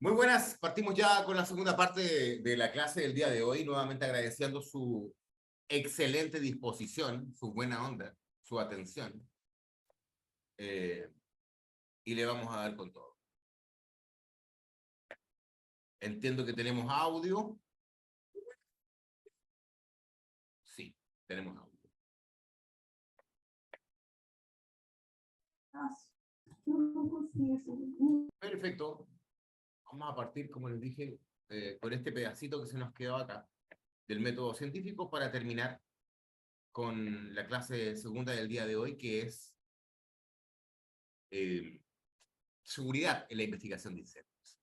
Muy buenas, partimos ya con la segunda parte de la clase del día de hoy, nuevamente agradeciendo su excelente disposición, su buena onda, su atención, eh, y le vamos a dar con todo. Entiendo que tenemos audio. Sí, tenemos audio. Perfecto. Vamos a partir, como les dije, con este pedacito que se nos quedó acá, del método científico, para terminar con la clase segunda del día de hoy, que es seguridad en la investigación de incendios.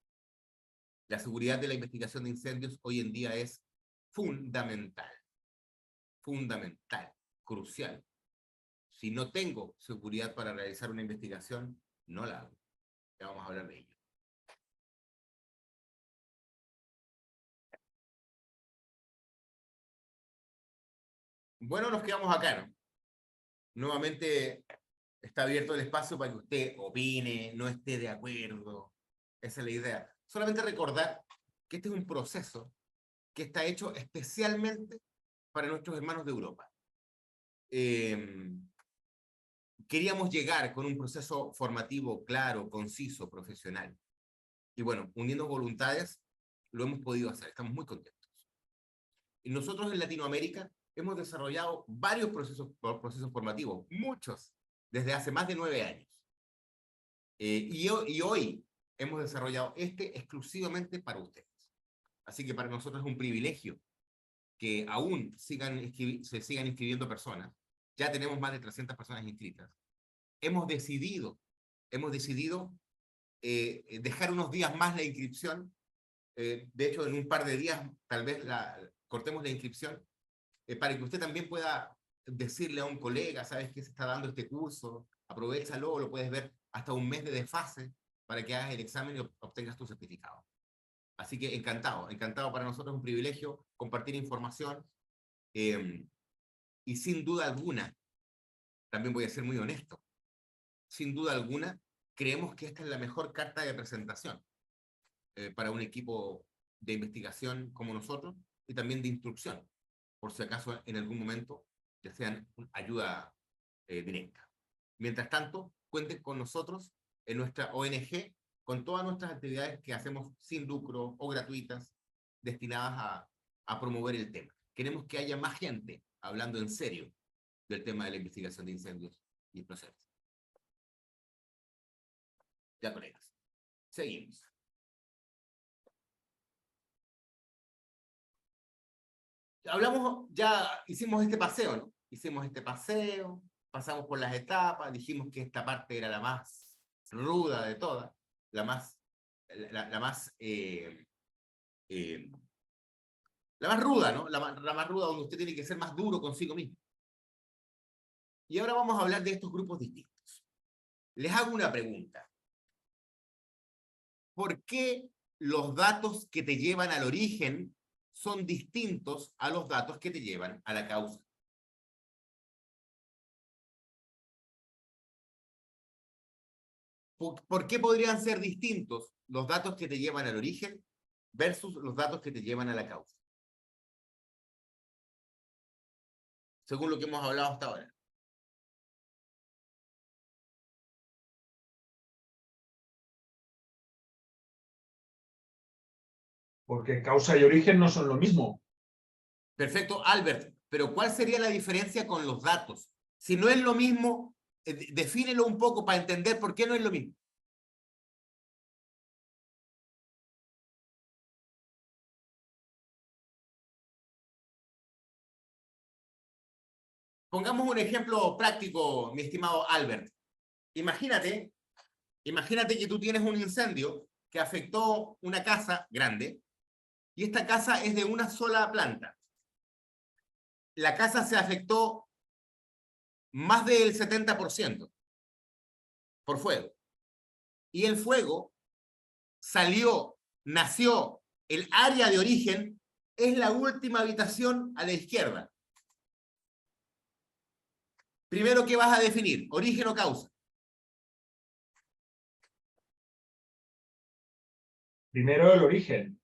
La seguridad de la investigación de incendios hoy en día es fundamental, fundamental, crucial. Si no tengo seguridad para realizar una investigación, no la hago. Ya vamos a hablar de ello. Bueno, nos quedamos acá, ¿no? Nuevamente está abierto el espacio para que usted opine, no esté de acuerdo. Esa es la idea. Solamente recordar que este es un proceso que está hecho especialmente para nuestros hermanos de Europa. Queríamos llegar con un proceso formativo claro, conciso, profesional. Y bueno, uniendo voluntades, lo hemos podido hacer. Estamos muy contentos. Y nosotros en Latinoamérica hemos desarrollado varios procesos formativos, muchos, desde hace más de 9 años. Y hoy hemos desarrollado este exclusivamente para ustedes. Así que para nosotros es un privilegio que aún se sigan inscribiendo personas. Ya tenemos más de 300 personas inscritas. Hemos decidido dejar unos días más la inscripción. De hecho, en un par de días tal vez cortemos la inscripción para que usted también pueda decirle a un colega, ¿sabes qué se está dando este curso? Aprovechalo, lo puedes ver hasta un mes de desfase para que hagas el examen y obtengas tu certificado. Así que encantado, encantado, para nosotros es un privilegio compartir información y sin duda alguna, también voy a ser muy honesto, sin duda alguna, creemos que esta es la mejor carta de presentación para un equipo de investigación como nosotros y también de instrucción, por si acaso en algún momento desean ayuda directa. Mientras tanto, cuenten con nosotros en nuestra ONG con todas nuestras actividades que hacemos sin lucro o gratuitas destinadas a promover el tema. Queremos que haya más gente hablando en serio del tema de la investigación de incendios y explosiones. Ya, colegas, seguimos. Hablamos, ya hicimos este paseo, ¿no? Hicimos este paseo, pasamos por las etapas, dijimos que esta parte era la más ruda de todas, la más, la más, eh, la más ruda, ¿no? La más ruda, donde usted tiene que ser más duro consigo mismo. Y ahora vamos a hablar de estos grupos distintos. Les hago una pregunta. ¿Por qué los datos que te llevan al origen son distintos a los datos que te llevan a la causa? ¿Por qué podrían ser distintos los datos que te llevan al origen versus los datos que te llevan a la causa? Según lo que hemos hablado hasta ahora. Porque causa y origen no son lo mismo. Perfecto, Albert, pero ¿cuál sería la diferencia con los datos? Si no es lo mismo, defínelo un poco para entender por qué no es lo mismo. Pongamos un ejemplo práctico, mi estimado Albert. Imagínate, imagínate que tú tienes un incendio que afectó una casa grande y esta casa es de una sola planta. La casa se afectó más del 70% por fuego. Y el fuego nació, el área de origen es la última habitación a la izquierda. Primero, ¿qué vas a definir? ¿Origen o causa? Primero el origen.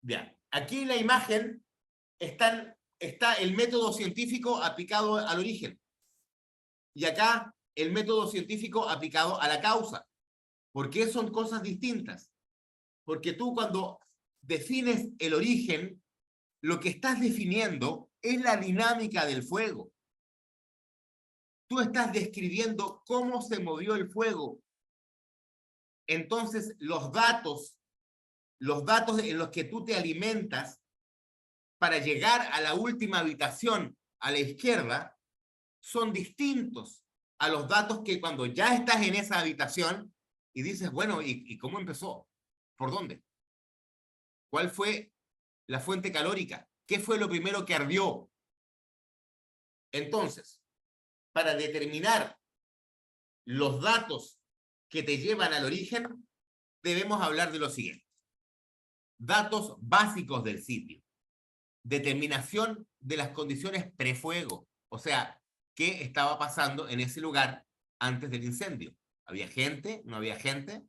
Ya. Aquí en la imagen está el método científico aplicado al origen. Y acá el método científico aplicado a la causa. ¿Por qué son cosas distintas? Porque tú cuando defines el origen, lo que estás definiendo es la dinámica del fuego. Tú estás describiendo cómo se movió el fuego. Entonces, los datos en los que tú te alimentas para llegar a la última habitación a la izquierda son distintos a los datos que cuando ya estás en esa habitación y dices, bueno, ¿y cómo empezó? ¿Por dónde? ¿Cuál fue la fuente calórica? ¿Qué fue lo primero que ardió? Entonces, para determinar los datos que te llevan al origen, debemos hablar de lo siguiente. Datos básicos del sitio. Determinación de las condiciones prefuego. O sea, ¿qué estaba pasando en ese lugar antes del incendio? ¿Había gente? ¿No había gente?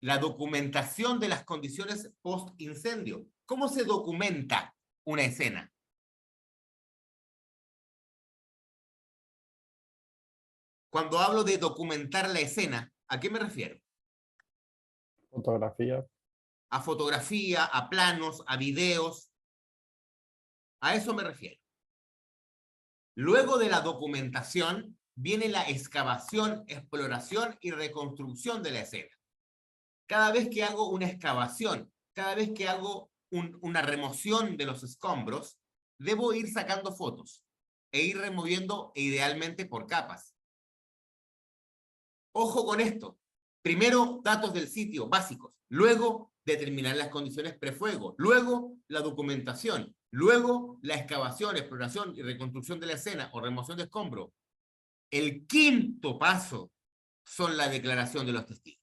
La documentación de las condiciones post-incendio. ¿Cómo se documenta una escena? Cuando hablo de documentar la escena, ¿a qué me refiero? Fotografía. A fotografía, a planos, a videos. A eso me refiero. Luego de la documentación viene la excavación, exploración y reconstrucción de la escena. Cada vez que hago una excavación, cada vez que hago una remoción de los escombros, debo ir sacando fotos e ir removiendo idealmente por capas. Ojo con esto. Primero, datos del sitio básicos. Luego, determinar las condiciones prefuego. Luego, la documentación. Luego, la excavación, exploración y reconstrucción de la escena o remoción de escombros. El quinto paso son la declaración de los testigos.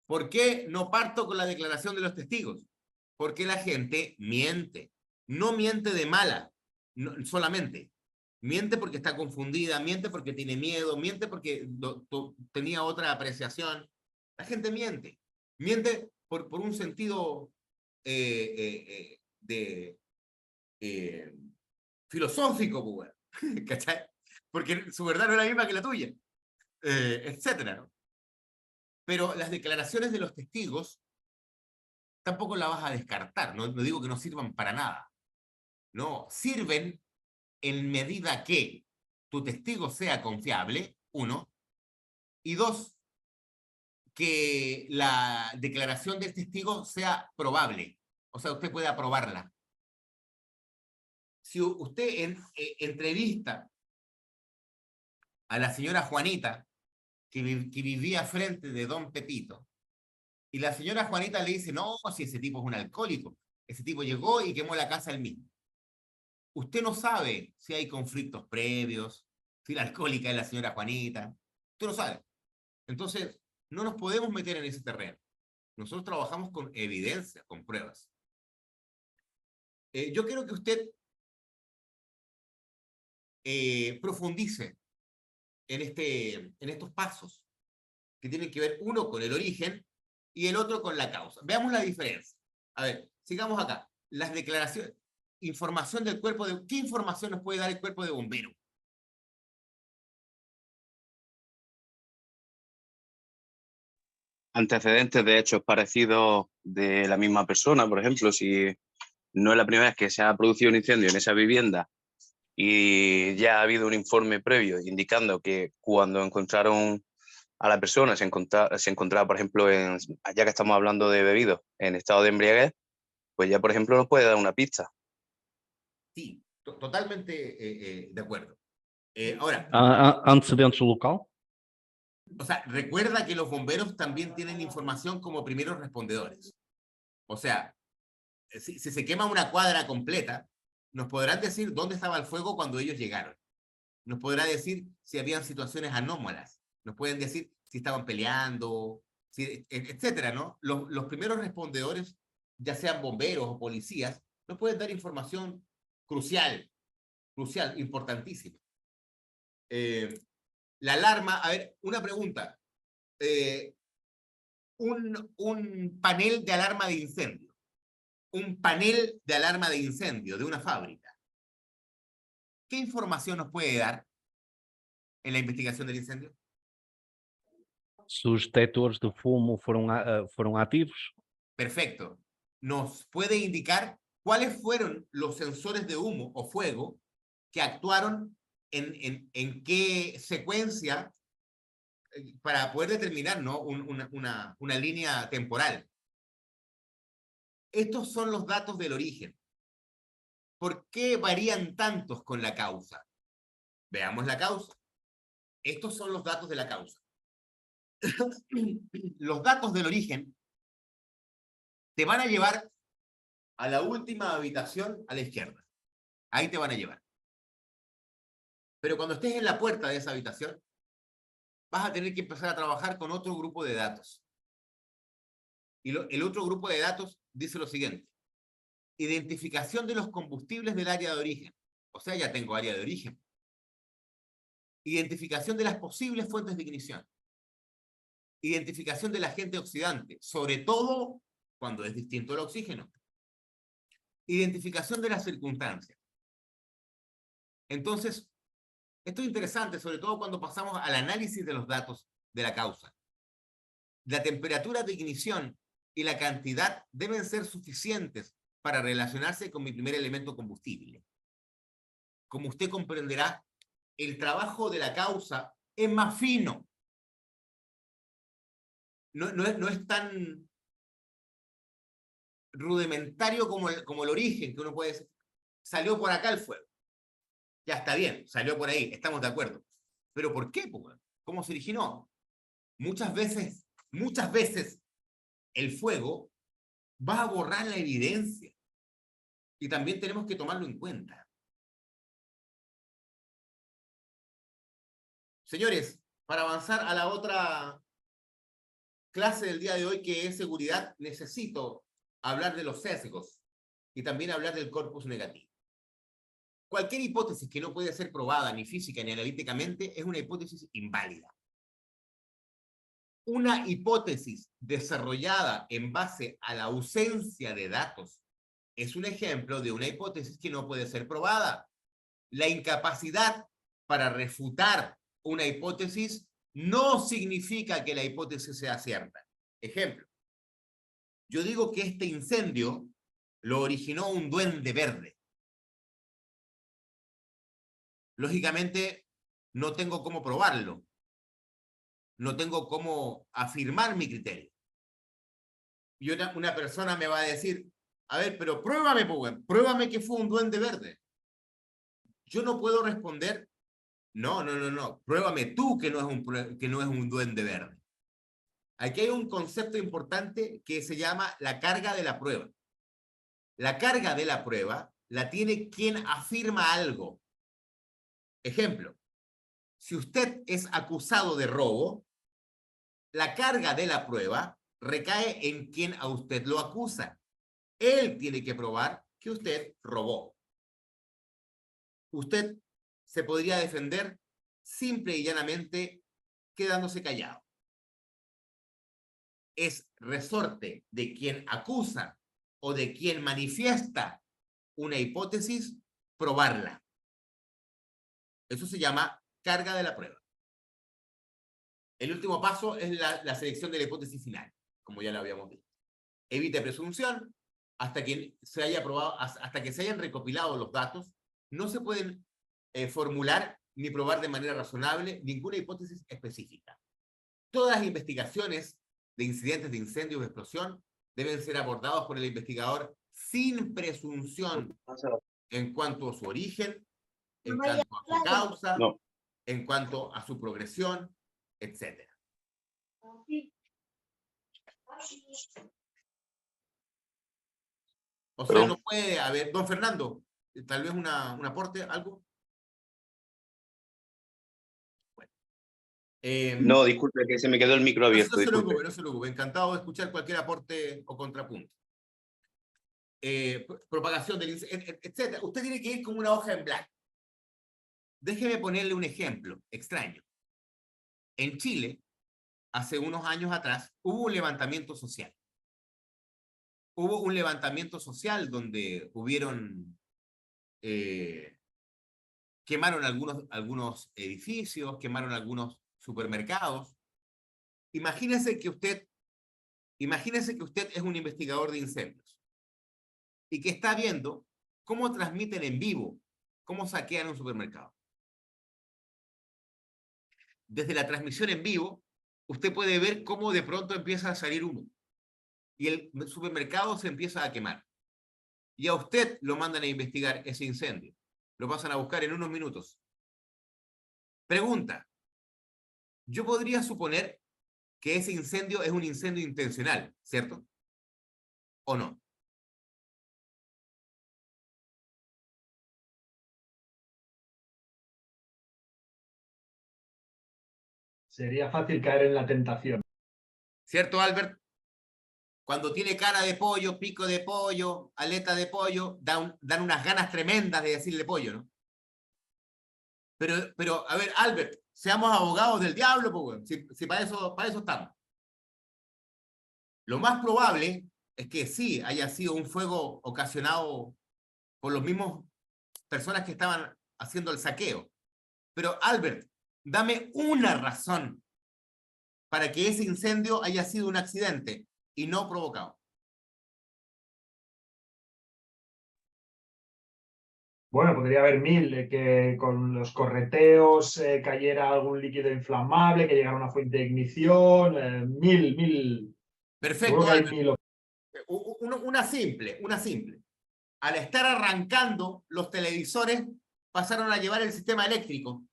¿Por qué no parto con la declaración de los testigos? Porque la gente miente. No miente de mala, no, solamente. Miente porque está confundida, miente porque tiene miedo, miente porque tenía otra apreciación. La gente miente. Miente por un sentido filosófico, pues, ¿cachai? Porque su verdad no es la misma que la tuya, etcétera, ¿no? Pero las declaraciones de los testigos tampoco las vas a descartar, no digo que no sirvan para nada. No, sirven en medida que tu testigo sea confiable, uno, y dos, que la declaración del testigo sea probable, o sea, usted puede aprobarla. Si usted entrevista a la señora Juanita, que vivía frente de don Pepito, y la señora Juanita le dice, no, si ese tipo es un alcohólico, ese tipo llegó y quemó la casa él mismo. Usted no sabe si hay conflictos previos, si la alcohólica es la señora Juanita, usted no sabe. Entonces, no nos podemos meter en ese terreno. Nosotros trabajamos con evidencia, con pruebas. Yo quiero que usted profundice en estos pasos que tienen que ver uno con el origen y el otro con la causa. Veamos la diferencia. A ver, sigamos acá. Las declaraciones, información del cuerpo de... ¿Qué información nos puede dar el cuerpo de bombero? Antecedentes de hechos parecidos de la misma persona, por ejemplo, si no es la primera vez que se ha producido un incendio en esa vivienda y ya ha habido un informe previo indicando que cuando encontraron a la persona se encontraba, por ejemplo, ya que estamos hablando de bebidos, en estado de embriaguez, pues ya, por ejemplo, nos puede dar una pista. Sí, totalmente de acuerdo. Ahora, Antecedentes do local? o sea, recuerda que los bomberos también tienen información como primeros respondedores. O sea, si se quema una cuadra completa, nos podrán decir dónde estaba el fuego cuando ellos llegaron. Nos podrá decir si habían situaciones anómalas. Nos pueden decir si estaban peleando, etcétera, ¿no? Los primeros respondedores, ya sean bomberos o policías, nos pueden dar información crucial, importantísima. La alarma, a ver, una pregunta. un panel de alarma de incendio. Un panel de alarma de incendio de una fábrica. ¿Qué información nos puede dar en la investigación del incendio? Se os detectores de fumo foram ativos, Perfecto. Nos puede indicar cuáles fueron los sensores de humo o fuego que actuaron en qué secuencia para poder determinar, ¿no? una línea temporal. Estos son los datos del origen. ¿Por qué varían tantos con la causa? Veamos la causa. Estos son los datos de la causa. Los datos del origen te van a llevar a la última habitación a la izquierda. Ahí te van a llevar. Pero cuando estés en la puerta de esa habitación, vas a tener que empezar a trabajar con otro grupo de datos. Y el otro grupo de datos dice lo siguiente. Identificación de los combustibles del área de origen. O sea, ya tengo área de origen. Identificación de las posibles fuentes de ignición. Identificación del agente oxidante, sobre todo cuando es distinto al oxígeno. Identificación de las circunstancias. Entonces, esto es interesante, sobre todo cuando pasamos al análisis de los datos de la causa. La temperatura de ignición y la cantidad deben ser suficientes para relacionarse con mi primer elemento combustible. Como usted comprenderá, el trabajo de la causa es más fino. No es tan rudimentario como el origen, que uno puede decir, salió por acá el fuego. Ya está bien, salió por ahí, estamos de acuerdo. ¿Pero por qué? ¿Cómo se originó? Muchas veces, el fuego va a borrar la evidencia. Y también tenemos que tomarlo en cuenta. Señores, para avanzar a la otra clase del día de hoy, que es seguridad, necesito hablar de los sesgos y también hablar del corpus negativo. Cualquier hipótesis que no puede ser probada ni física ni analíticamente es una hipótesis inválida. Una hipótesis desarrollada en base a la ausencia de datos es un ejemplo de una hipótesis que no puede ser probada. La incapacidad para refutar una hipótesis no significa que la hipótesis sea cierta. Ejemplo, yo digo que este incendio lo originó un duende verde. Lógicamente, no tengo cómo probarlo. No tengo cómo afirmar mi criterio. Y una persona me va a decir, a ver, pero pruébame que fue un duende verde. Yo no puedo responder, no, pruébame tú que no es un duende verde. Aquí hay un concepto importante que se llama la carga de la prueba. La carga de la prueba la tiene quien afirma algo. Ejemplo, si usted es acusado de robo, la carga de la prueba recae en quien a usted lo acusa. Él tiene que probar que usted robó. Usted se podría defender simple y llanamente quedándose callado. Es resorte de quien acusa o de quien manifiesta una hipótesis probarla. Eso se llama carga de la prueba. El último paso es la selección de la hipótesis final, como ya lo habíamos visto. Evite presunción hasta que se haya probado, hasta que se hayan recopilado los datos. No se pueden formular ni probar de manera razonable ninguna hipótesis específica. Todas las investigaciones de incidentes de incendio o explosión deben ser abordados por el investigador sin presunción en cuanto a su origen, en cuanto a su causa, en cuanto a su progresión, etc. O sea, no puede haber... Don Fernando, tal vez un aporte, algo. Bueno. No, disculpe, que se me quedó el micro abierto. No se preocupe. Encantado de escuchar cualquier aporte o contrapunto. Propagación del incendio, etc. Usted tiene que ir con una hoja en blanco. Déjeme ponerle un ejemplo extraño. En Chile, hace unos años atrás, hubo un levantamiento social. Hubo un levantamiento social donde quemaron algunos edificios, quemaron algunos supermercados. Imagínese que usted es un investigador de incendios y que está viendo cómo transmiten en vivo, cómo saquean un supermercado. Desde la transmisión en vivo, usted puede ver cómo de pronto empieza a salir humo y el supermercado se empieza a quemar. Y a usted lo mandan a investigar ese incendio. Lo pasan a buscar en unos minutos. Pregunta. Yo podría suponer que ese incendio es un incendio intencional, ¿cierto? ¿O no? Sería fácil caer en la tentación. ¿Cierto, Albert? Cuando tiene cara de pollo, pico de pollo, aleta de pollo, dan unas ganas tremendas de decirle pollo, ¿no? Pero a ver, Albert, seamos abogados del diablo, pues, si para eso estamos. Lo más probable es que sí haya sido un fuego ocasionado por los mismos personas que estaban haciendo el saqueo. Pero, Albert, dame una razón para que ese incendio haya sido un accidente y no provocado. Bueno, podría haber mil, que con los correteos cayera algún líquido inflamable, que llegara a una fuente de ignición, mil. Perfecto, Seguro que hay Albert. mil. Una simple. Al estar arrancando, los televisores pasaron a llevar el sistema eléctrico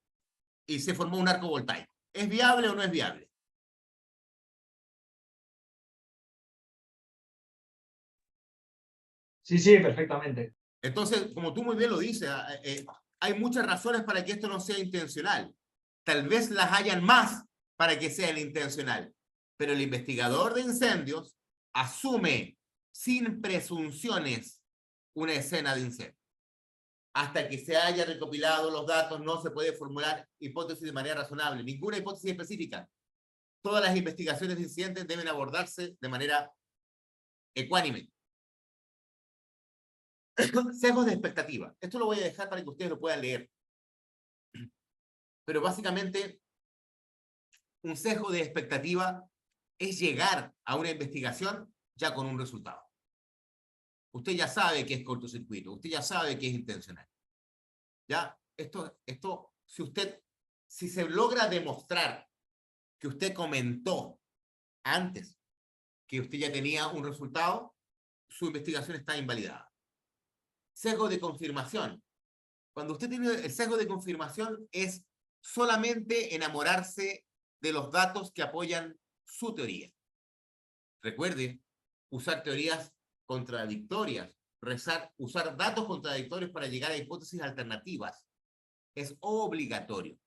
y se formó un arco voltaico. ¿Es viable o no es viable? Sí, perfectamente. Entonces, como tú muy bien lo dices, hay muchas razones para que esto no sea intencional. Tal vez las hayan más para que sea intencional. Pero el investigador de incendios asume sin presunciones una escena de incendio. Hasta que se haya recopilado los datos, no se puede formular hipótesis de manera razonable. Ninguna hipótesis específica. Todas las investigaciones de incidentes deben abordarse de manera ecuánime. Sesgos de expectativa. Esto lo voy a dejar para que ustedes lo puedan leer. Pero básicamente, un sesgo de expectativa es llegar a una investigación ya con un resultado. Usted ya sabe que es cortocircuito, usted ya sabe que es intencional. ¿Ya? Si se logra demostrar que usted comentó antes que usted ya tenía un resultado, su investigación está invalidada. Sesgo de confirmación. Cuando usted tiene el sesgo de confirmación es solamente enamorarse de los datos que apoyan su teoría. Recuerde, usar teorías contradictorias, usar datos contradictorios para llegar a hipótesis alternativas. Es obligatorio.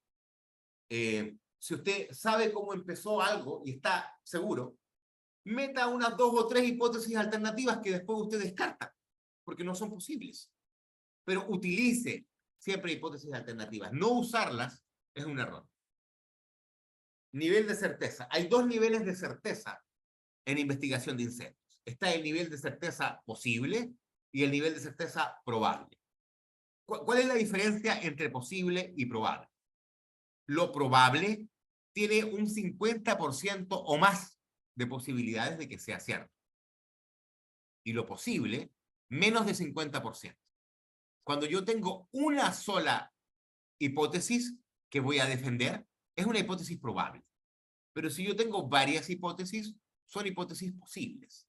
Si usted sabe cómo empezó algo y está seguro, meta unas 2 o 3 hipótesis alternativas que después usted descarta, porque no son posibles. Pero utilice siempre hipótesis alternativas. No usarlas es un error. Nivel de certeza. Hay 2 niveles de certeza en investigación de incendios. Está el nivel de certeza posible y el nivel de certeza probable. ¿Cuál es la diferencia entre posible y probable? Lo probable tiene un 50% o más de posibilidades de que sea cierto. Y lo posible, menos de 50%. Cuando yo tengo una sola hipótesis que voy a defender, es una hipótesis probable. Pero si yo tengo varias hipótesis, son hipótesis posibles.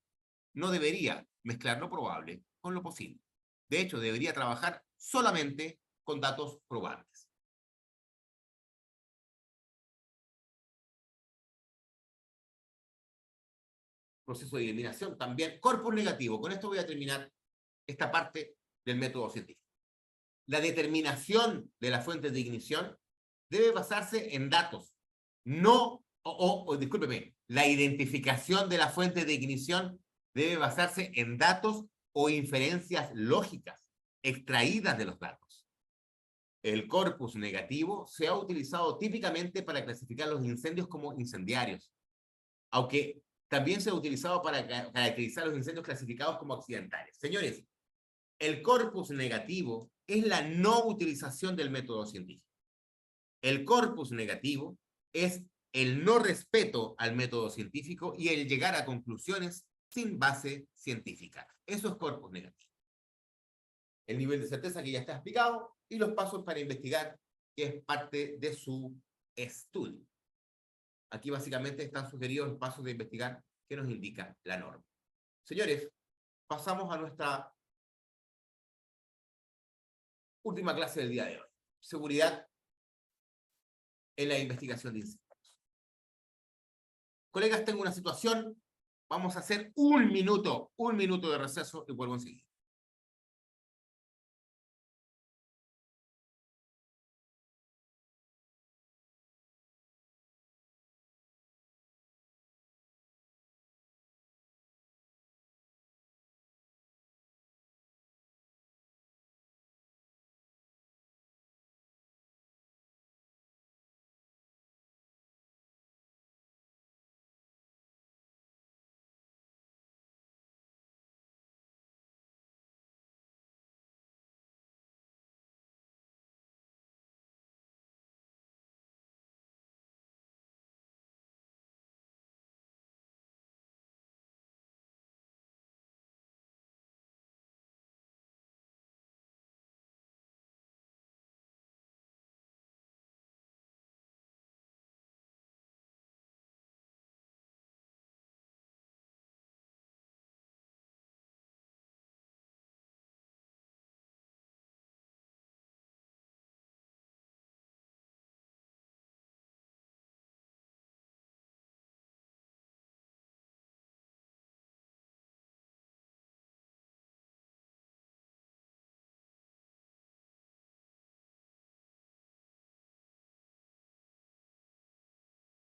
No debería mezclar lo probable con lo posible. De hecho, debería trabajar solamente con datos probables. Proceso de eliminación también. Corpus negativo. Con esto voy a terminar esta parte del método científico. La determinación de la fuente de ignición debe basarse en datos. Discúlpeme, la identificación de la fuente de ignición debe basarse en datos o inferencias lógicas extraídas de los datos. El corpus negativo se ha utilizado típicamente para clasificar los incendios como incendiarios aunque también se ha utilizado para caracterizar los incendios clasificados como accidentales. Señores, el corpus negativo es la no utilización del método científico. El corpus negativo es el no respeto al método científico y el llegar a conclusiones sin base científica. Eso es corpus negativo. El nivel de certeza que ya está explicado y los pasos para investigar, que es parte de su estudio. Aquí básicamente están sugeridos los pasos de investigar que nos indica la norma. Señores, pasamos a nuestra última clase del día de hoy. Seguridad en la investigación de incendios. Colegas, tengo una situación. Vamos a hacer un minuto de receso y vuelvo enseguida.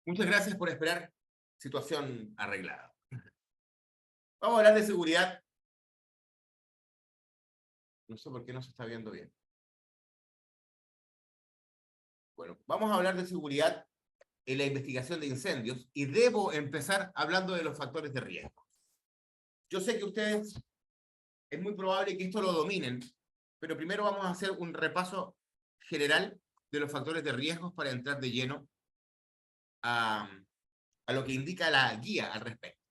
Muchas gracias por esperar. Situación arreglada. Vamos a hablar de seguridad. No sé por qué no se está viendo bien. Bueno, vamos a hablar de seguridad en la investigación de incendios y debo empezar hablando de los factores de riesgo. Yo sé que ustedes, es muy probable que esto lo dominen, pero primero vamos a hacer un repaso general de los factores de riesgo para entrar de lleno a lo que indica la guía al respecto.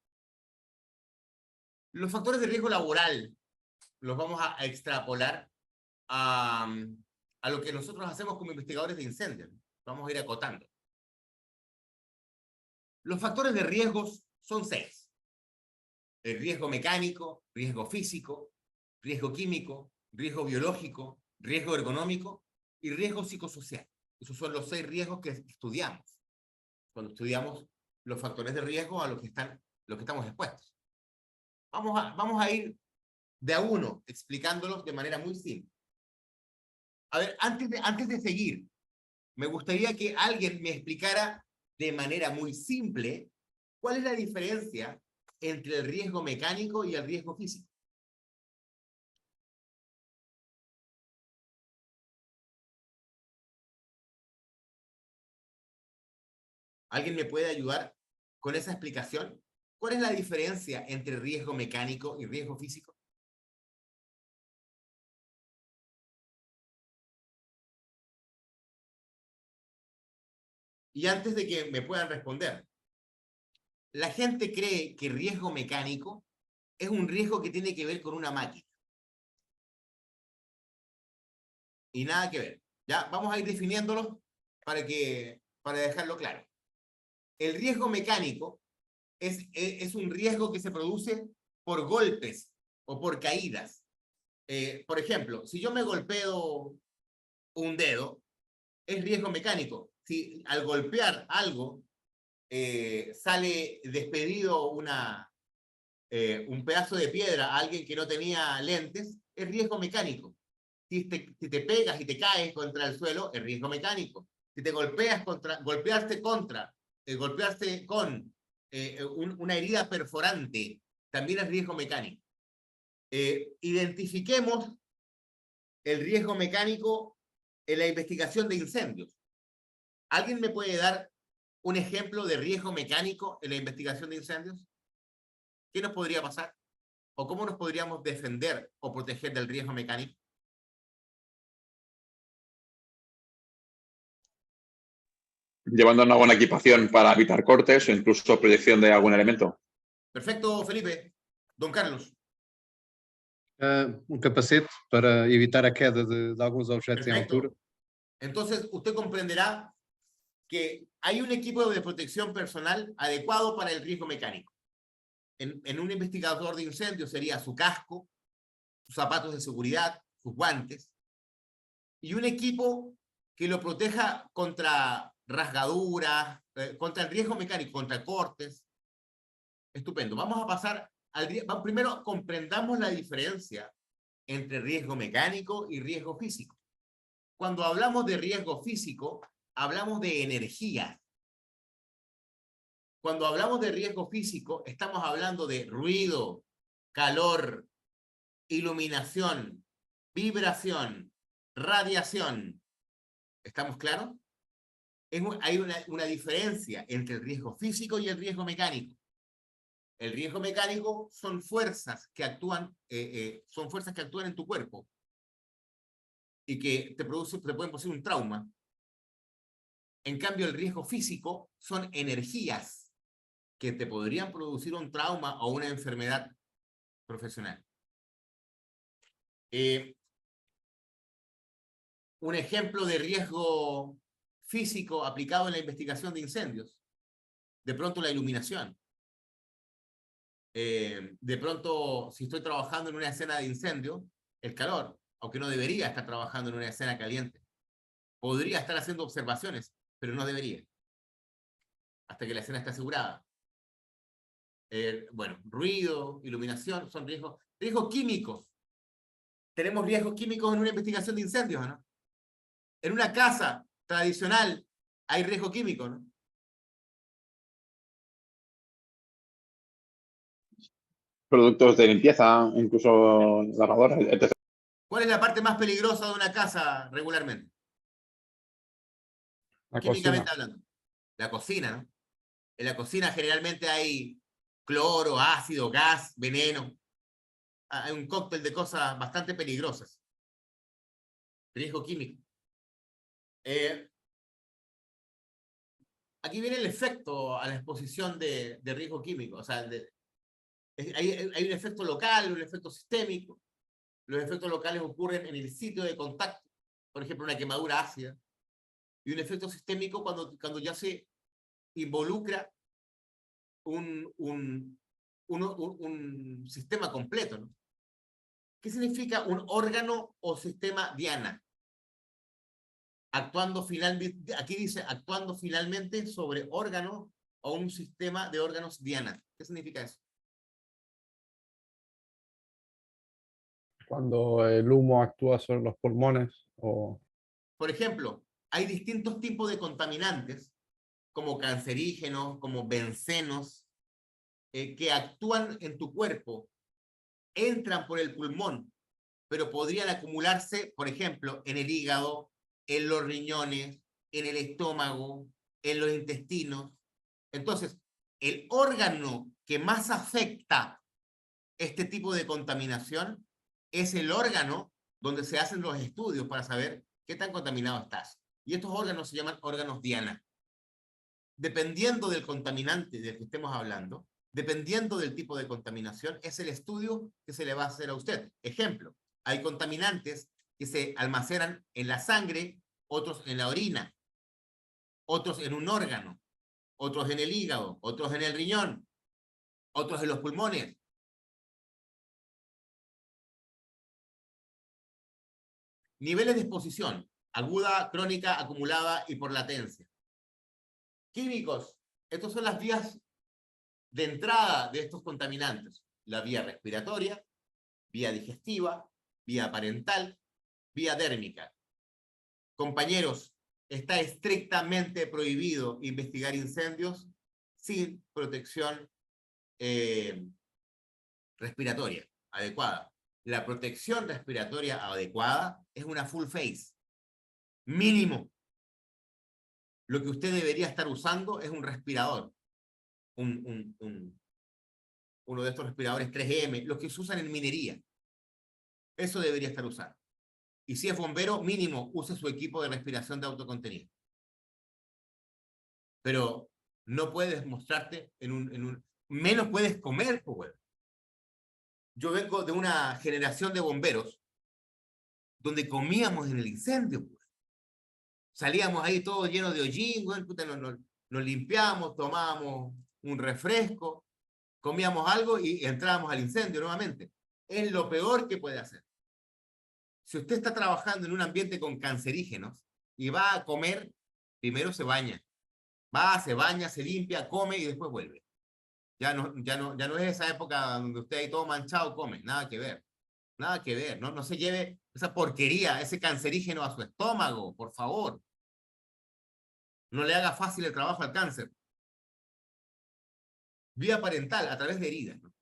Los factores de riesgo laboral los vamos a extrapolar a lo que nosotros hacemos como investigadores de incendios. Vamos a ir acotando. Los factores de riesgos son 6. El riesgo mecánico, riesgo físico, riesgo químico, riesgo biológico, riesgo ergonómico y riesgo psicosocial. Esos son los 6 riesgos que estudiamos cuando estudiamos los factores de riesgo a los que estamos expuestos. Vamos a ir de a uno explicándolos de manera muy simple. A ver, antes de seguir, me gustaría que alguien me explicara de manera muy simple cuál es la diferencia entre el riesgo mecánico y el riesgo físico. ¿Alguien me puede ayudar con esa explicación? ¿Cuál es la diferencia entre riesgo mecánico y riesgo físico? Y antes de que me puedan responder, la gente cree que riesgo mecánico es un riesgo que tiene que ver con una máquina. Y nada que ver. Ya, vamos a ir definiéndolos para dejarlo claro. El riesgo mecánico es un riesgo que se produce por golpes o por caídas. Por ejemplo, si yo me golpeo un dedo, es riesgo mecánico. Si al golpear algo sale despedido un pedazo de piedra a alguien que no tenía lentes, es riesgo mecánico. Si te pegas y te caes contra el suelo, es riesgo mecánico. Si te golpeas golpearse con una herida perforante, también es riesgo mecánico. Identifiquemos el riesgo mecánico en la investigación de incendios. ¿Alguien me puede dar un ejemplo de riesgo mecánico en la investigación de incendios? ¿Qué nos podría pasar? ¿O cómo nos podríamos defender o proteger del riesgo mecánico? Llevando una buena equipación para evitar cortes o incluso proyección de algún elemento. Perfecto, Felipe. Don Carlos. Um capacete para evitar a queda de alguns objetos em Perfecto. altura. Entonces, usted comprenderá que hay un equipo de protección personal adecuado para el riesgo mecánico. En un investigador de incendios sería su casco, sus zapatos de seguridad, sus guantes, y un equipo que lo proteja contra rasgaduras, contra el riesgo mecánico, contra cortes. Estupendo. Vamos a pasar al riesgo. Primero, comprendamos la diferencia entre riesgo mecánico y riesgo físico. Cuando hablamos de riesgo físico, hablamos de energía. Cuando hablamos de riesgo físico, estamos hablando de ruido, calor, iluminación, vibración, radiación. ¿Estamos claros? Hay una diferencia entre el riesgo físico y el riesgo mecánico. El riesgo mecánico son fuerzas que actúan en tu cuerpo y que te pueden producir un trauma. En cambio, el riesgo físico son energías que te podrían producir un trauma o una enfermedad profesional. Un ejemplo de riesgo físico aplicado en la investigación de incendios. De pronto la iluminación. De pronto, si estoy trabajando en una escena de incendio, el calor, aunque no debería estar trabajando en una escena caliente. Podría estar haciendo observaciones, pero no debería. Hasta que la escena esté asegurada. Bueno, ruido, iluminación, son riesgos. Riesgos químicos. Tenemos riesgos químicos en una investigación de incendios, ¿no? En una casa tradicional hay riesgo químico, ¿no? Productos de limpieza, incluso lavadoras, etc. ¿Cuál es la parte más peligrosa de una casa regularmente? La Químicamente cocina. hablando. La cocina, ¿no? En la cocina generalmente hay cloro, ácido, gas, veneno. Hay un cóctel de cosas bastante peligrosas. Riesgo químico. Aquí viene el efecto a la exposición de riesgo químico. O sea, hay un efecto local, un efecto sistémico. Los efectos locales ocurren en el sitio de contacto. Por ejemplo, una quemadura ácida. Y un efecto sistémico cuando ya se involucra un sistema completo, ¿no? ¿Qué significa un órgano o sistema diana? Aquí dice actuando finalmente sobre órgano o un sistema de órganos diana. ¿Qué significa eso? Cuando el humo actúa sobre los pulmones o Por ejemplo, hay distintos tipos de contaminantes, como cancerígenos, como bencenos, que actúan en tu cuerpo, entran por el pulmón, pero podrían acumularse, por ejemplo, en el hígado, en los riñones, en el estómago, en los intestinos. Entonces, el órgano que más afecta este tipo de contaminación es el órgano donde se hacen los estudios para saber qué tan contaminado estás. Y estos órganos se llaman órganos diana. Dependiendo del contaminante del que estemos hablando, dependiendo del tipo de contaminación, es el estudio que se le va a hacer a usted. Ejemplo, hay contaminantes que se almacenan en la sangre, otros en la orina, otros en un órgano, otros en el hígado, otros en el riñón, otros en los pulmones. Niveles de exposición: aguda, crónica, acumulada y por latencia. Químicos: estas son las vías de entrada de estos contaminantes: la vía respiratoria, vía digestiva, vía parental, vía dérmica. Compañeros, está estrictamente prohibido investigar incendios sin protección respiratoria adecuada. La protección respiratoria adecuada es una full face, mínimo. lo que usted debería estar usando es un respirador. Uno de estos respiradores 3M, los que se usan en minería. Eso debería estar usando. Y si es bombero, mínimo, use su equipo de respiración de autocontenido. Pero no puedes mostrarte menos puedes comer, pues, bueno. Yo vengo de una generación de bomberos donde comíamos en el incendio, pues. Salíamos ahí todos llenos de hollín, bueno, nos limpiamos, tomábamos un refresco, comíamos algo y entrábamos al incendio nuevamente. Es lo peor que puede hacer. Si usted está trabajando en un ambiente con cancerígenos y va a comer, primero se baña. Va, se baña, se limpia, come y después vuelve. Ya no es esa época donde usted ahí todo manchado come. Nada que ver. Nada que ver. No se lleve esa porquería, ese cancerígeno a su estómago, por favor. No le haga fácil el trabajo al cáncer. Vía parental, a través de heridas, ¿no?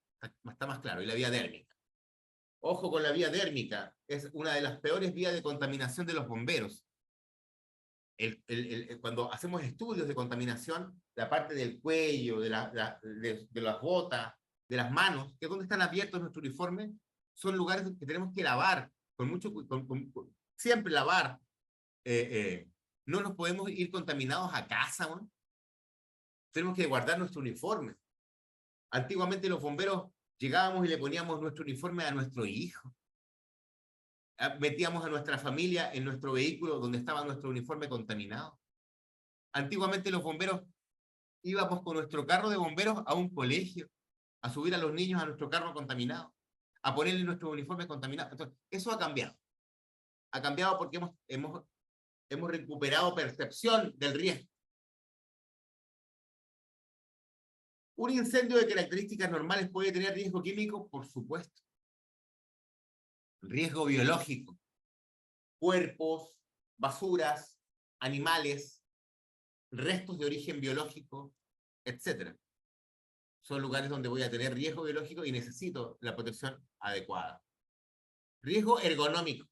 Está más claro. Y la vía dérmica. Ojo con la vía dérmica. Es una de las peores vías de contaminación de los bomberos. Cuando hacemos estudios de contaminación, la parte del cuello, de las botas, de las manos, que es donde están abiertos nuestros uniformes, son lugares que tenemos que lavar, siempre lavar. No nos podemos ir contaminados a casa, ¿no? Tenemos que guardar nuestro uniforme. Antiguamente los bomberos llegábamos y le poníamos nuestro uniforme a nuestro hijo. Metíamos a nuestra familia en nuestro vehículo donde estaba nuestro uniforme contaminado. Antiguamente los bomberos íbamos con nuestro carro de bomberos a un colegio, a subir a los niños a nuestro carro contaminado, a ponerle nuestro uniforme contaminado. Entonces, eso ha cambiado. Ha cambiado porque hemos recuperado percepción del riesgo. ¿Un incendio de características normales puede tener riesgo químico? Por supuesto. Riesgo biológico, cuerpos, basuras, animales, restos de origen biológico, etc. Son lugares donde voy a tener riesgo biológico y necesito la protección adecuada. Riesgo ergonómico.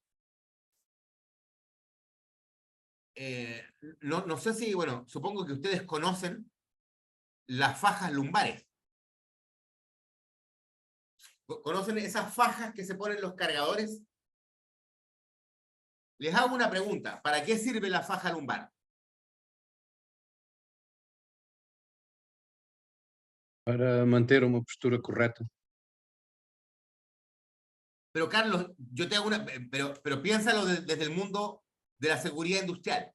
No sé si, bueno, supongo que ustedes conocen las fajas lumbares. ¿Conocen esas fajas que se ponen los cargadores? Les hago una pregunta. ¿Para qué sirve la faja lumbar? Para manter uma postura correta. Pero Carlos, yo te hago pero piénsalo desde el mundo de la seguridad industrial.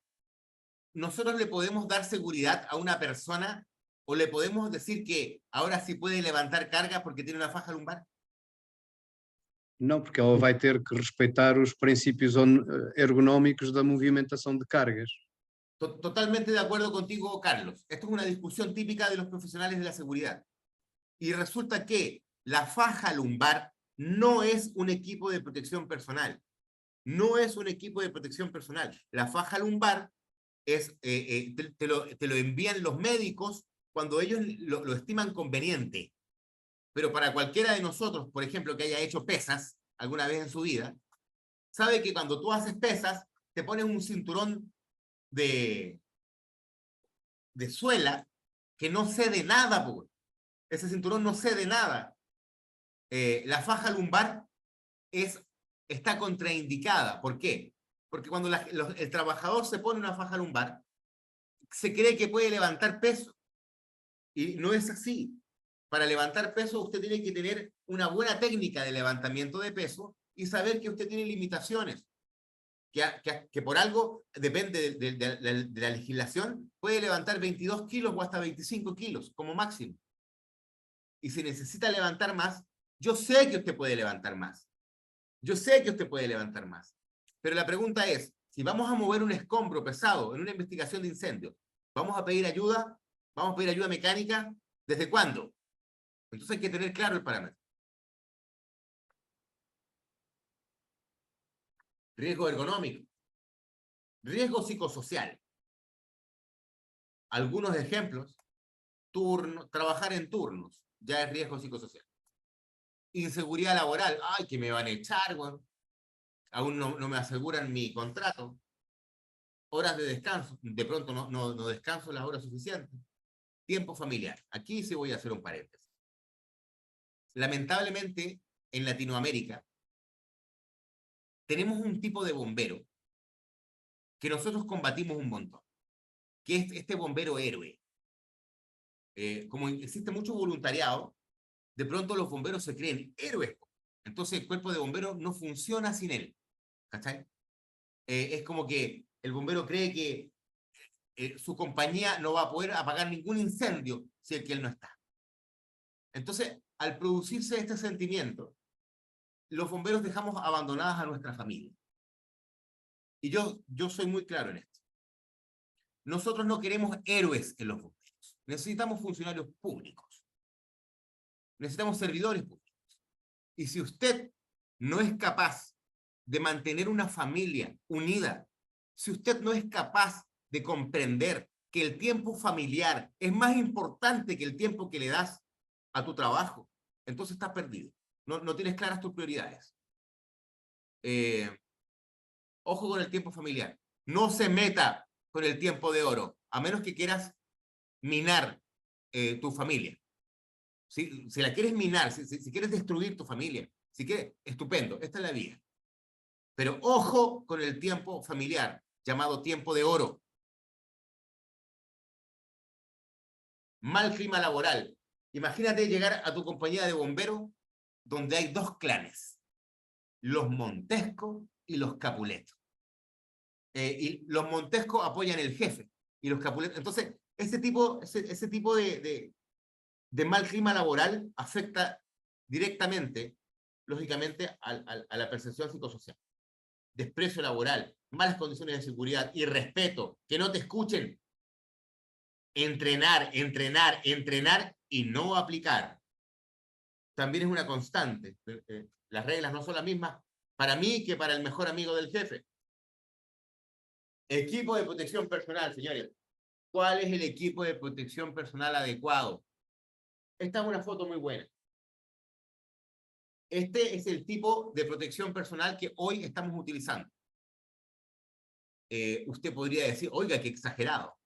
¿Nosotros le podemos dar seguridad a una persona o le podemos decir que ahora sí puede levantar cargas porque tiene una faja lumbar? Não, porque ela vai ter que respeitar os princípios ergonómicos da movimentação de cargas. Totalmente de acuerdo contigo, Carlos. Esto es una discusión típica de los profesionales de la seguridad. Y resulta que la faja lumbar no es un equipo de protección personal. No es un equipo de protección personal. La faja lumbar es, te lo envían los médicos cuando ellos lo estiman conveniente. Pero para cualquiera de nosotros, por ejemplo, que haya hecho pesas alguna vez en su vida, sabe que cuando tú haces pesas, te pones un cinturón de suela que no cede nada, pues. Ese cinturón no cede nada. La faja lumbar está contraindicada. ¿Por qué? Porque cuando el trabajador se pone una faja lumbar, se cree que puede levantar peso. Y no es así. Para levantar peso usted tiene que tener una buena técnica de levantamiento de peso y saber que usted tiene limitaciones. Que por algo, depende de la legislación, puede levantar 22 kilos o hasta 25 kilos como máximo. Y si necesita levantar más, yo sé que usted puede levantar más. Yo sé que usted puede levantar más. Pero la pregunta es, si vamos a mover un escombro pesado en una investigación de incendio, ¿vamos a pedir ayuda? ¿Vamos a pedir ayuda mecánica? ¿Desde cuándo? Entonces hay que tener claro el parámetro. Riesgo ergonómico. Riesgo psicosocial. Algunos ejemplos. Trabajar en turnos. Ya es riesgo psicosocial. Inseguridad laboral. Ay, que me van a echar, bueno. Aún no me aseguran mi contrato. horas de descanso, de pronto no descanso las horas suficientes. Tiempo familiar. Aquí sí voy a hacer un paréntesis. Lamentablemente, en Latinoamérica, tenemos un tipo de bombero que nosotros combatimos un montón, que es este bombero héroe. Como existe mucho voluntariado, de pronto los bomberos se creen héroes. Entonces el cuerpo de bomberos no funciona sin él. ¿Cachai? Es como que el bombero cree que su compañía no va a poder apagar ningún incendio si es que él no está. Entonces, al producirse este sentimiento, los bomberos dejamos abandonadas a nuestra familia. Y yo soy muy claro en esto. Nosotros no queremos héroes en los bomberos. Necesitamos funcionarios públicos. Necesitamos servidores públicos. Y si usted no es capaz de mantener una familia unida, si usted no es capaz de comprender que el tiempo familiar es más importante que el tiempo que le das a tu trabajo, entonces estás perdido. No tienes claras tus prioridades. Ojo con el tiempo familiar. No se meta con el tiempo de oro, a menos que quieras minar tu familia. Si la quieres minar, si quieres destruir tu familia, si quieres, estupendo, esta es la vía. Pero ojo con el tiempo familiar, llamado tiempo de oro. Mal clima laboral. Imagínate llegar a tu compañía de bomberos donde hay dos clanes, los Montesco y los Capuleto. Y los Montesco apoyan el jefe y los Capuleto. Entonces, ese tipo de mal clima laboral afecta directamente, lógicamente, a la percepción psicosocial. Desprecio laboral, malas condiciones de seguridad, irrespeto, que no te escuchen. Entrenar y no aplicar. También es una constante. Las reglas no son las mismas para mí que para el mejor amigo del jefe. Equipo de protección personal, señores. ¿Cuál es el equipo de protección personal adecuado? Esta es una foto muy buena. Este es el tipo de protección personal que hoy estamos utilizando. Usted podría decir, oiga, qué exagerado.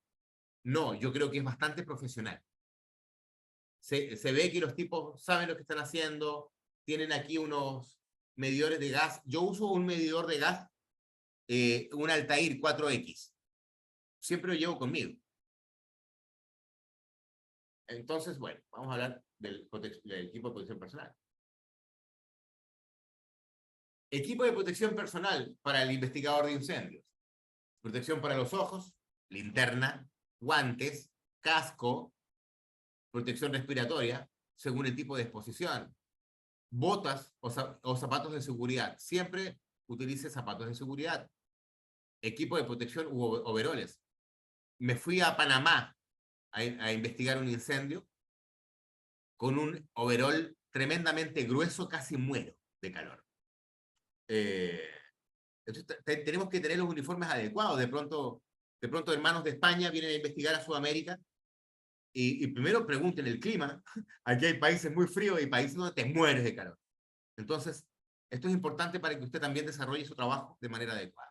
No, yo creo que es bastante profesional. Se ve que los tipos saben lo que están haciendo, tienen aquí unos medidores de gas. Yo uso un medidor de gas, un Altair 4X. Siempre lo llevo conmigo. Entonces, bueno, vamos a hablar del equipo de protección personal. Equipo de protección personal para el investigador de incendios. Protección para los ojos, linterna, guantes, casco, protección respiratoria, según el tipo de exposición, botas o zapatos de seguridad. Siempre utilice zapatos de seguridad. Equipo de protección u overoles. Me fui a Panamá a investigar un incendio con un overol tremendamente grueso, casi muero de calor. Entonces, tenemos que tener los uniformes adecuados. De pronto, hermanos de España vienen a investigar a Sudamérica y primero pregunten el clima. Aquí hay países muy fríos y países donde te mueres de calor. Entonces, esto es importante para que usted también desarrolle su trabajo de manera adecuada.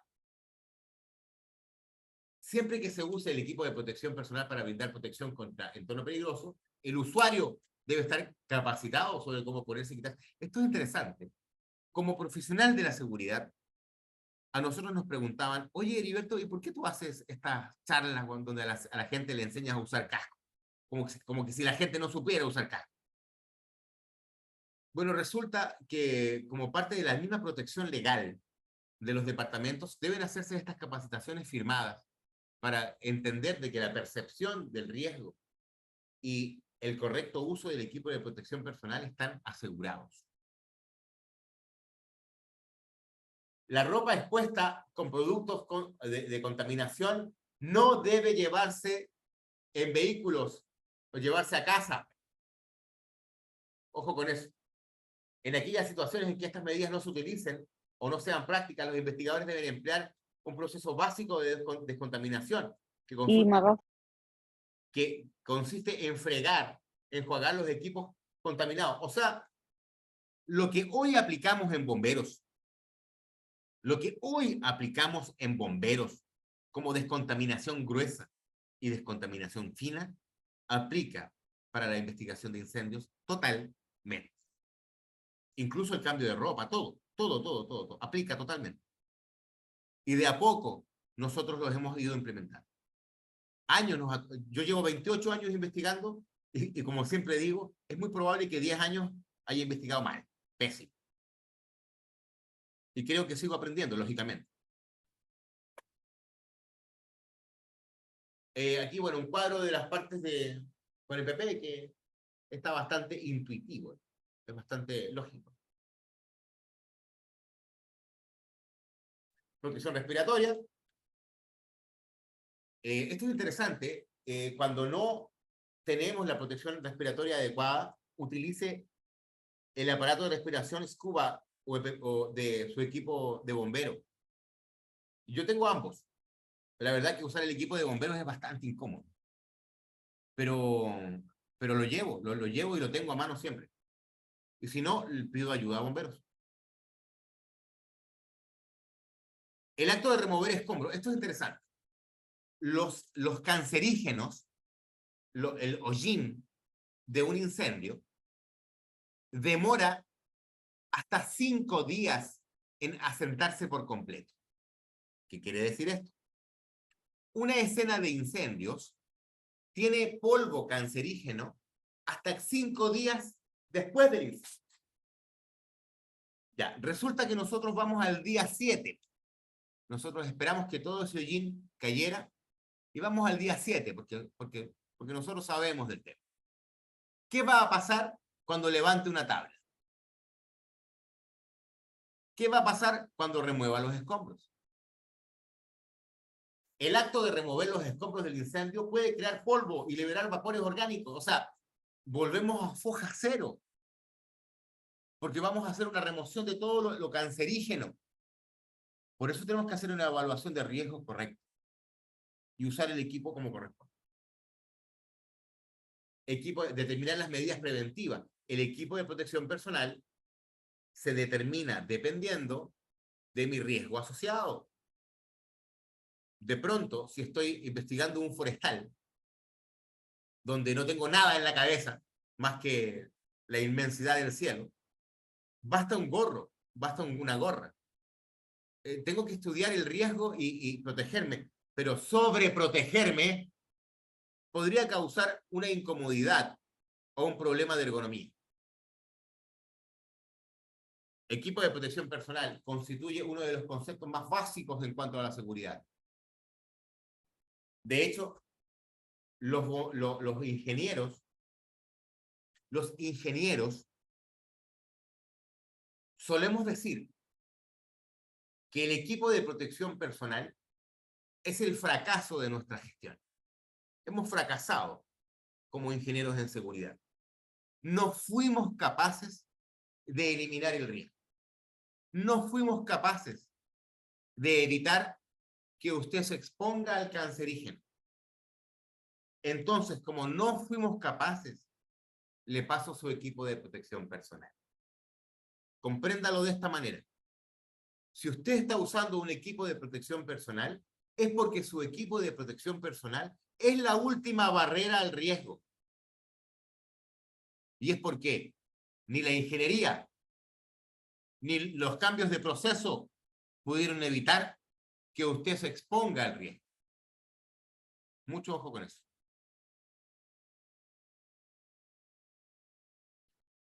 Siempre que se use el equipo de protección personal para brindar protección contra entorno peligroso, el usuario debe estar capacitado sobre cómo ponerse y quitar. Esto es interesante. Como profesional de la seguridad, a nosotros nos preguntaban, oye, Heriberto, ¿y por qué tú haces estas charlas donde a la gente le enseñas a usar casco? Como que si la gente no supiera usar casco. Bueno, resulta que como parte de la misma protección legal de los departamentos, deben hacerse estas capacitaciones firmadas para entender de que la percepción del riesgo y el correcto uso del equipo de protección personal están asegurados. La ropa expuesta con productos de contaminación no debe llevarse en vehículos o llevarse a casa. Ojo con eso. En aquellas situaciones en que estas medidas no se utilicen o no sean prácticas, los investigadores deben emplear un proceso básico de descontaminación que consiste en enjuagar los equipos contaminados. O sea, lo que hoy aplicamos en bomberos, como descontaminación gruesa y descontaminación fina, aplica para la investigación de incendios totalmente. Incluso el cambio de ropa, todo, aplica totalmente. Y de a poco nosotros los hemos ido implementando. Yo llevo 28 años investigando y como siempre digo, es muy probable que 10 años haya investigado mal, pésimo. Y creo que sigo aprendiendo, lógicamente. Aquí, bueno, un cuadro de las partes con el PP que está bastante intuitivo, es bastante lógico. Protección respiratoria. Esto es interesante. Cuando no tenemos la protección respiratoria adecuada, utilice el aparato de respiración Scuba o de su equipo de bomberos. Yo tengo ambos. La verdad que usar el equipo de bomberos es bastante incómodo. Pero lo llevo y lo tengo a mano siempre. Y si no, pido ayuda a bomberos. El acto de remover escombros. Esto es interesante. Los cancerígenos, el hollín de un incendio, demora hasta 5 días en asentarse por completo. ¿Qué quiere decir esto? Una escena de incendios tiene polvo cancerígeno hasta 5 días después del incendio. Ya, resulta que nosotros vamos al día 7. Nosotros esperamos que todo ese hollín cayera y vamos al día 7 porque nosotros sabemos del tema. ¿Qué va a pasar cuando levante una tabla? ¿Qué va a pasar cuando remueva los escombros? El acto de remover los escombros del incendio puede crear polvo y liberar vapores orgánicos. O sea, volvemos a foja cero. Porque vamos a hacer una remoción de todo lo cancerígeno. Por eso tenemos que hacer una evaluación de riesgo correcta. Y usar el equipo como corresponde. Determinar las medidas preventivas. El equipo de protección personal se determina dependiendo de mi riesgo asociado. De pronto, si estoy investigando un forestal, donde no tengo nada en la cabeza, más que la inmensidad del cielo, basta un gorro, basta una gorra. Tengo que estudiar el riesgo y protegerme, pero sobreprotegerme podría causar una incomodidad o un problema de ergonomía. Equipo de protección personal constituye uno de los conceptos más básicos en cuanto a la seguridad. De hecho, los ingenieros solemos decir que el equipo de protección personal es el fracaso de nuestra gestión. Hemos fracasado como ingenieros en seguridad. No fuimos capaces de eliminar el riesgo. No fuimos capaces de evitar que usted se exponga al cancerígeno. Entonces, como no fuimos capaces, le paso su equipo de protección personal. Compréndalo de esta manera. Si usted está usando un equipo de protección personal, es porque su equipo de protección personal es la última barrera al riesgo. Y es porque ni la ingeniería, ni los cambios de proceso pudieron evitar que usted se exponga al riesgo. Mucho ojo con eso.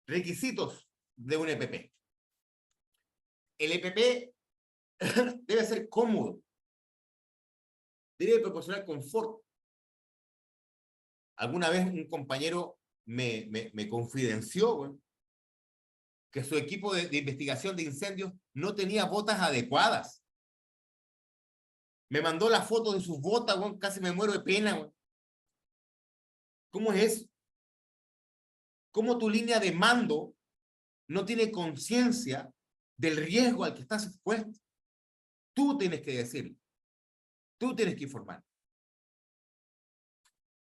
Requisitos de un EPP. El EPP debe ser cómodo. Debe proporcionar confort. Alguna vez un compañero me confidenció, bueno, que su equipo de investigación de incendios no tenía botas adecuadas. Me mandó la foto de sus botas, bueno, casi me muero de pena. Bueno. ¿Cómo es eso? ¿Cómo tu línea de mando no tiene conciencia del riesgo al que estás expuesto? Tú tienes que decirlo. Tú tienes que informar.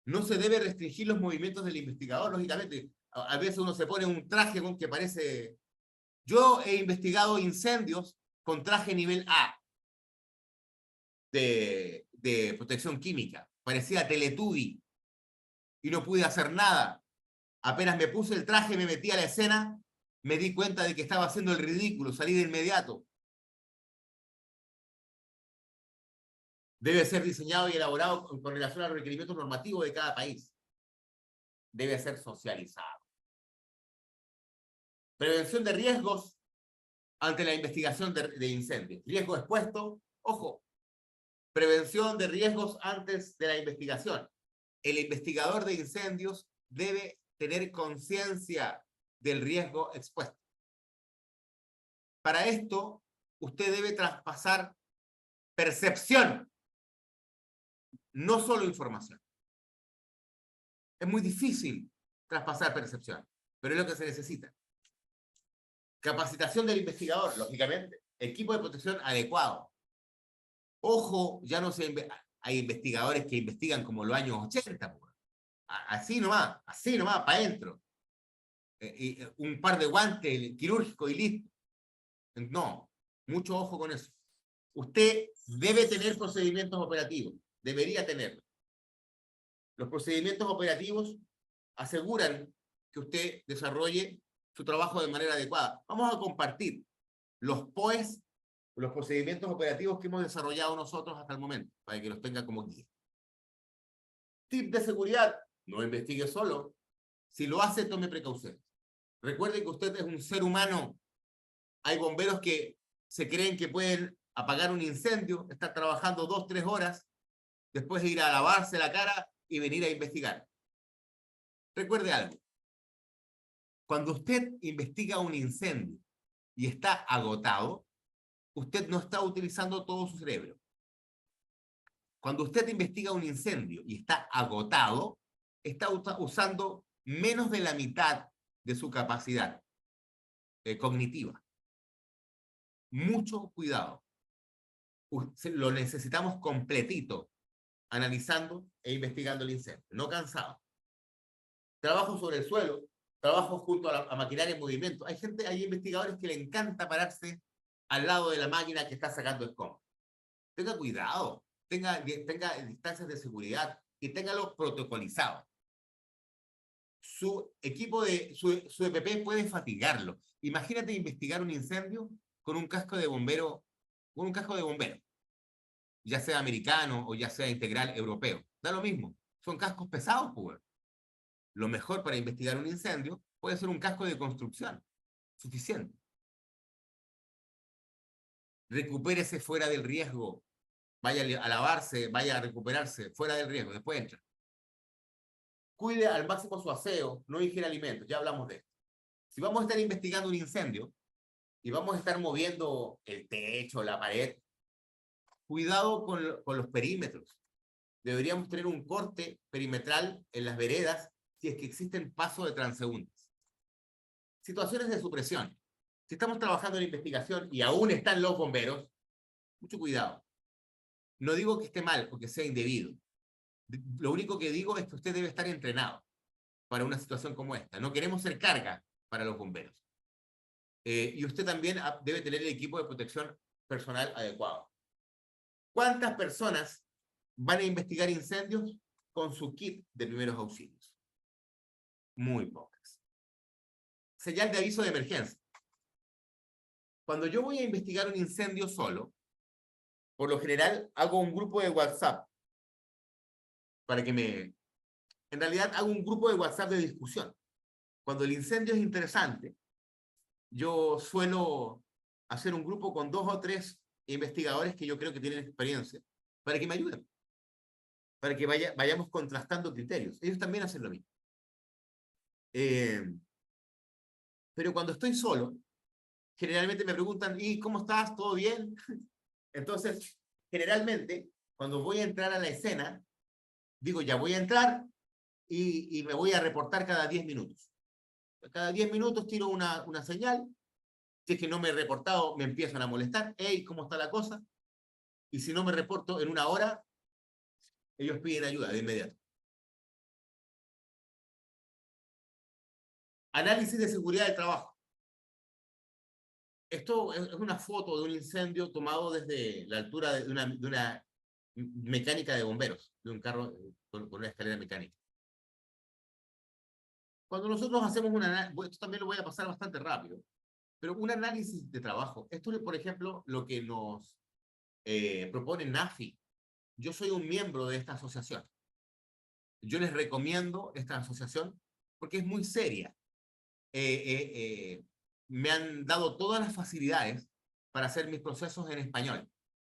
No se debe restringir los movimientos del investigador, lógicamente. A veces uno se pone un traje con que parece... Yo he investigado incendios con traje nivel A de de protección química. Parecía Teletubby y no pude hacer nada. Apenas me puse el traje, me metí a la escena, me di cuenta de que estaba haciendo el ridículo, salí de inmediato. Debe ser diseñado y elaborado con relación a los requerimientos normativos de cada país. Debe ser socializado. Prevención de riesgos ante la investigación de incendios. Riesgo expuesto, ojo, prevención de riesgos antes de la investigación. El investigador de incendios debe tener conciencia del riesgo expuesto. Para esto, usted debe traspasar percepción, no solo información. Es muy difícil traspasar percepción, pero es lo que se necesita. Capacitación del investigador, lógicamente. Equipo de protección adecuado. Ojo, ya no hay investigadores que investigan como los años 80. Así nomás, para adentro. Un par de guantes quirúrgicos y listo. No, mucho ojo con eso. Usted debe tener procedimientos operativos. Debería tenerlo. Los procedimientos operativos aseguran que usted desarrolle su trabajo de manera adecuada. Vamos a compartir los POEs, los procedimientos operativos que hemos desarrollado nosotros hasta el momento, para que los tenga como guía. Tip de seguridad: no investigue solo. Si lo hace, tome precauciones. Recuerde que usted es un ser humano. Hay bomberos que se creen que pueden apagar un incendio, estar trabajando 2 o 3 horas, después de ir a lavarse la cara y venir a investigar. Recuerde algo. Cuando usted investiga un incendio y está agotado, usted no está utilizando todo su cerebro. Cuando usted investiga un incendio y está agotado, está usando menos de la mitad de su capacidad cognitiva. Mucho cuidado. Lo necesitamos completito, analizando e investigando el incendio, no cansado. Trabajo sobre el suelo, trabajo junto a maquinaria en movimiento. Hay investigadores que le encanta pararse al lado de la máquina que está sacando escombros. Tenga cuidado, tenga distancias de seguridad y téngalo protocolizado. Su EPP puede fatigarlo. Imagínate investigar un incendio con un casco de bombero, ya sea americano o ya sea integral europeo. Da lo mismo. Son cascos pesados, pues. Lo mejor para investigar un incendio puede ser un casco de construcción. Suficiente. Recupérese fuera del riesgo. Vaya a lavarse, vaya a recuperarse fuera del riesgo. Después entra. Cuide al máximo su aseo, no ingiere alimentos. Ya hablamos de esto. Si vamos a estar investigando un incendio y vamos a estar moviendo el techo, la pared, cuidado con los perímetros. Deberíamos tener un corte perimetral en las veredas si es que existen pasos de transeúntes. Situaciones de supresión. Si estamos trabajando en investigación y aún están los bomberos, mucho cuidado. No digo que esté mal o que sea indebido. Lo único que digo es que usted debe estar entrenado para una situación como esta. No queremos ser carga para los bomberos. Y usted también debe tener el equipo de protección personal adecuado. ¿Cuántas personas van a investigar incendios con su kit de primeros auxilios? Muy pocas. Señal de aviso de emergencia. Cuando yo voy a investigar un incendio solo, por lo general hago un grupo de WhatsApp en realidad hago un grupo de WhatsApp de discusión. Cuando el incendio es interesante, yo suelo hacer un grupo con 2 o 3 investigadores que yo creo que tienen experiencia, para que me ayuden, para que vayamos contrastando criterios. Ellos también hacen lo mismo. Pero cuando estoy solo, generalmente me preguntan, ¿y cómo estás? ¿Todo bien? Entonces, generalmente, cuando voy a entrar a la escena, digo, ya voy a entrar y me voy a reportar cada 10 minutos. Cada 10 minutos tiro una señal. Si es que no me he reportado, me empiezan a molestar. Hey, ¿cómo está la cosa? Y si no me reporto en 1 hora, ellos piden ayuda de inmediato. Análisis de seguridad del trabajo. Esto es una foto de un incendio tomado desde la altura de una mecánica de bomberos, de un carro con una escalera mecánica. Cuando nosotros hacemos un análisis, esto también lo voy a pasar bastante rápido, pero un análisis de trabajo, esto es, por ejemplo, lo que nos propone NAFI. Yo soy un miembro de esta asociación. Yo les recomiendo esta asociación porque es muy seria. Me han dado todas las facilidades para hacer mis procesos en español.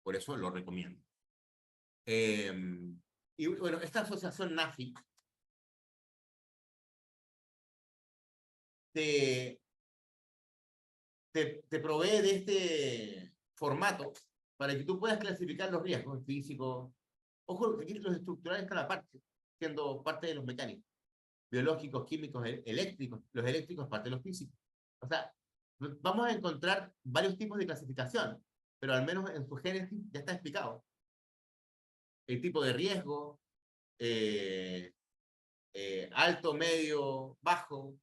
Por eso lo recomiendo. Y bueno, esta asociación NAFI te provee de este formato para que tú puedas clasificar los riesgos físicos. Ojo, aquí los estructurales están aparte, siendo parte de los mecánicos, biológicos, químicos, eléctricos. Los eléctricos parte de los físicos. O sea, vamos a encontrar varios tipos de clasificación, pero al menos en su génesis ya está explicado. El tipo de riesgo, alto, medio, bajo,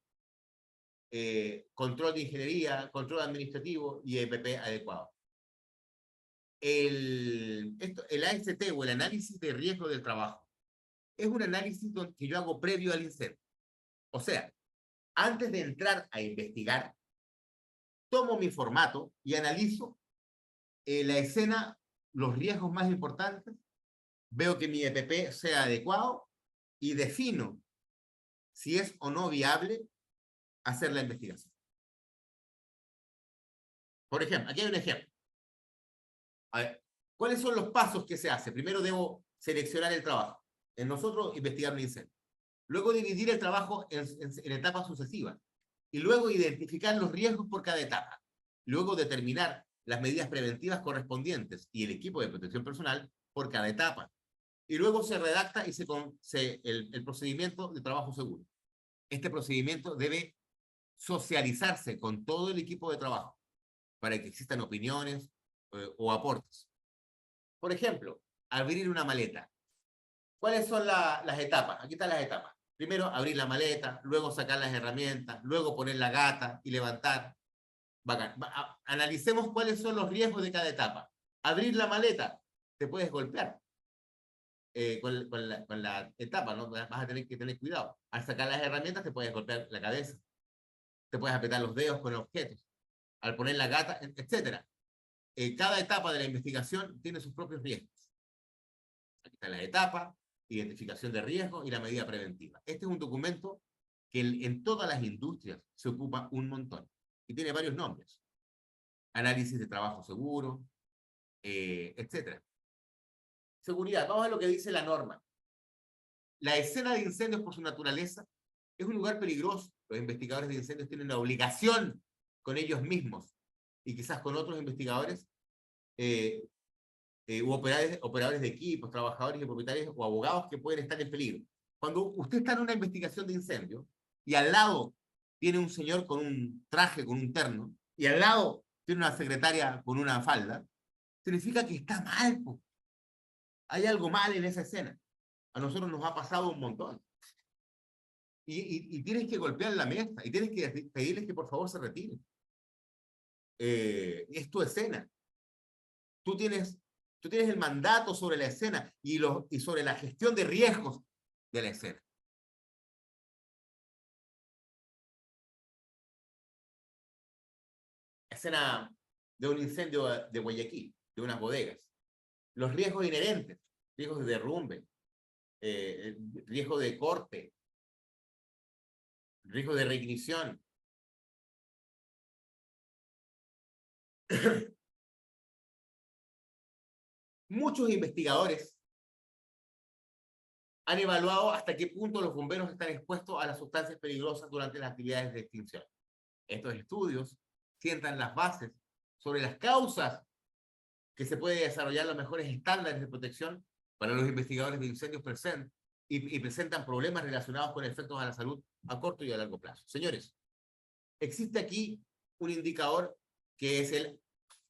control de ingeniería, control administrativo y EPP adecuado. El AST o el análisis de riesgo del trabajo es un análisis que yo hago previo al incendio. O sea, antes de entrar a investigar, tomo mi formato y analizo la escena, los riesgos más importantes, veo que mi EPP sea adecuado y defino si es o no viable hacer la investigación. Por ejemplo, aquí hay un ejemplo. A ver, ¿cuáles son los pasos que se hace? Primero debo seleccionar el trabajo. En nosotros, investigar un incendio. Luego dividir el trabajo en etapas sucesivas. Y luego identificar los riesgos por cada etapa. Luego determinar las medidas preventivas correspondientes y el equipo de protección personal por cada etapa. Y luego se redacta y el procedimiento de trabajo seguro. Este procedimiento debe socializarse con todo el equipo de trabajo para que existan opiniones o aportes. Por ejemplo, abrir una maleta. ¿Cuáles son las etapas? Aquí están las etapas. Primero, abrir la maleta, luego sacar las herramientas, luego poner la gata y levantar. Bacán. Analicemos cuáles son los riesgos de cada etapa. Abrir la maleta, te puedes golpear con la etapa, ¿no? Vas a tener que tener cuidado. Al sacar las herramientas, te puedes golpear la cabeza. Te puedes apretar los dedos con objetos. Al poner la gata, etc. Cada etapa de la investigación tiene sus propios riesgos. Aquí está la etapa, identificación de riesgos y la medida preventiva. Este es un documento que en todas las industrias se ocupa un montón y tiene varios nombres. Análisis de trabajo seguro, etc. Seguridad. Vamos a lo que dice la norma. La escena de incendios por su naturaleza es un lugar peligroso. Los investigadores de incendios tienen la obligación con ellos mismos y quizás con otros investigadores u operadores de equipos, trabajadores y propietarios o abogados que pueden estar en peligro. Cuando usted está en una investigación de incendio y al lado tiene un señor con un traje, con un terno, y al lado tiene una secretaria con una falda, significa que está mal. Hay algo mal en esa escena. A nosotros nos ha pasado un montón. Y tienes que golpear la mesa y tienes que pedirles que por favor se retiren. Es tu escena. Tú tienes el mandato sobre la escena y sobre la gestión de riesgos de la escena. Escena de un incendio de Guayaquil, de unas bodegas. Los riesgos inherentes, riesgos de derrumbe, riesgo de corte, riesgo de reignición. Muchos investigadores han evaluado hasta qué punto los bomberos están expuestos a las sustancias peligrosas durante las actividades de extinción. Estos estudios sientan las bases sobre las causas que se pueden desarrollar los mejores estándares de protección para los investigadores de incendios y presentan problemas relacionados con efectos a la salud a corto y a largo plazo. Señores, existe aquí un indicador que es el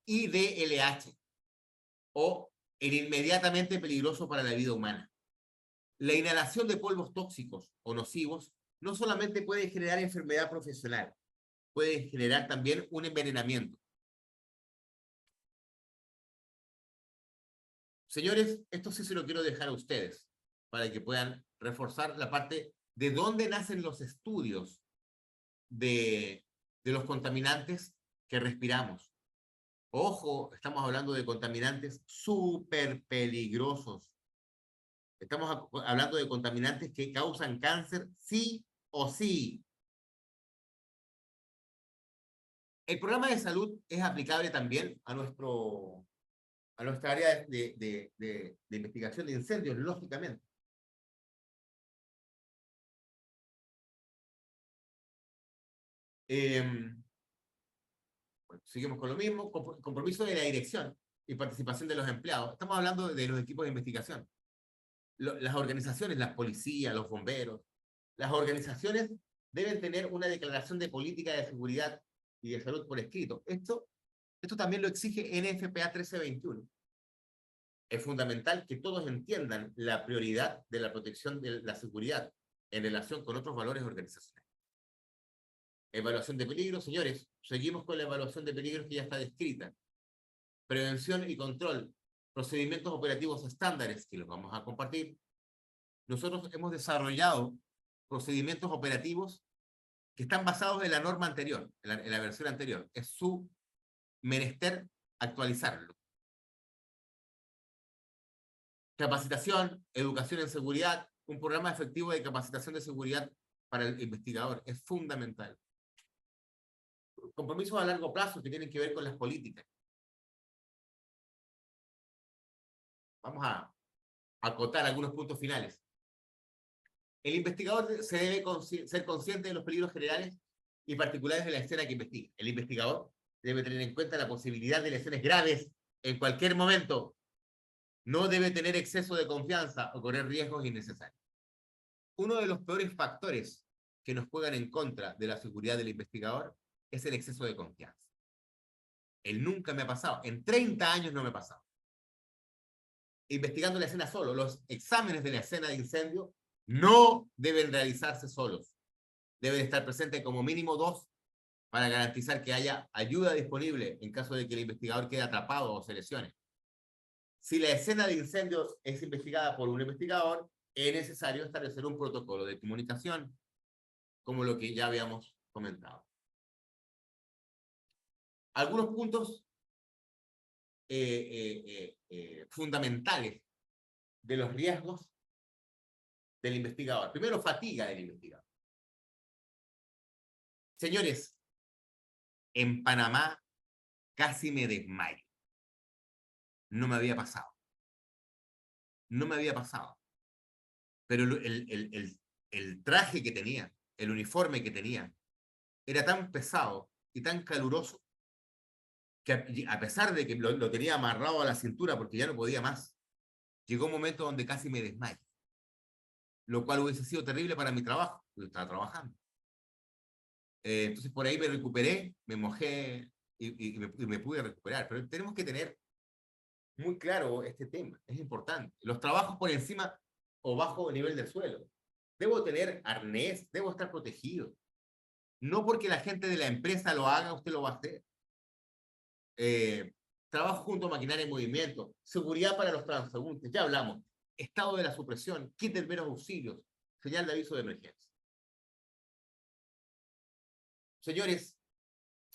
IDLH, o el inmediatamente peligroso para la vida humana. La inhalación de polvos tóxicos o nocivos no solamente puede generar enfermedad profesional, puede generar también un envenenamiento. Señores, esto sí se lo quiero dejar a ustedes, para que puedan reforzar la parte de dónde nacen los estudios de los contaminantes que respiramos. Ojo, estamos hablando de contaminantes súper peligrosos. Estamos hablando de contaminantes que causan cáncer sí o sí. El programa de salud es aplicable también a nuestra área de investigación de incendios, lógicamente. Bueno, seguimos con lo mismo, compromiso de la dirección y participación de los empleados. Estamos hablando de los equipos de investigación. Las organizaciones, las policías, los bomberos, las organizaciones deben tener una declaración de política de seguridad y de salud por escrito. Esto también lo exige NFPA 1321. Es fundamental que todos entiendan la prioridad de la protección de la seguridad en relación con otros valores organizacionales. Evaluación de peligro, señores, seguimos con la evaluación de peligros que ya está descrita. Prevención y control, procedimientos operativos estándares, que los vamos a compartir. Nosotros hemos desarrollado procedimientos operativos que están basados en la norma anterior, en la versión anterior. Es su menester actualizarlo. Capacitación, educación en seguridad, un programa efectivo de capacitación de seguridad para el investigador es fundamental. Compromisos a largo plazo que tienen que ver con las políticas. Vamos a acotar algunos puntos finales. El investigador se debe ser consciente de los peligros generales y particulares de la escena que investiga. El investigador debe tener en cuenta la posibilidad de lesiones graves en cualquier momento. No debe tener exceso de confianza o correr riesgos innecesarios. Uno de los peores factores que nos juegan en contra de la seguridad del investigador es el exceso de confianza. Él nunca me ha pasado, en 30 años no me ha pasado. Investigando la escena solo, los exámenes de la escena de incendio no deben realizarse solos. Deben estar presentes como mínimo 2 para garantizar que haya ayuda disponible en caso de que el investigador quede atrapado o se lesione. Si la escena de incendios es investigada por un investigador, es necesario establecer un protocolo de comunicación, como lo que ya habíamos comentado. Algunos puntos fundamentales de los riesgos del investigador. Primero, fatiga del investigador. Señores, en Panamá casi me desmayo. No me había pasado. No me había pasado. Pero el traje que tenía, el uniforme que tenía, era tan pesado y tan caluroso que a pesar de que lo tenía amarrado a la cintura porque ya no podía más, llegó un momento donde casi me desmayo. Lo cual hubiese sido terrible para mi trabajo, porque estaba trabajando. Entonces por ahí me recuperé, me mojé y me pude recuperar. Pero tenemos que tener muy claro este tema, es importante. Los trabajos por encima o bajo nivel del suelo. Debo tener arnés, debo estar protegido. No porque la gente de la empresa lo haga, usted lo va a hacer. Trabajo junto a maquinaria en movimiento, seguridad para los transeúntes, ya hablamos. Estado de la supresión, kit de primeros auxilios, señal de aviso de emergencia. Señores,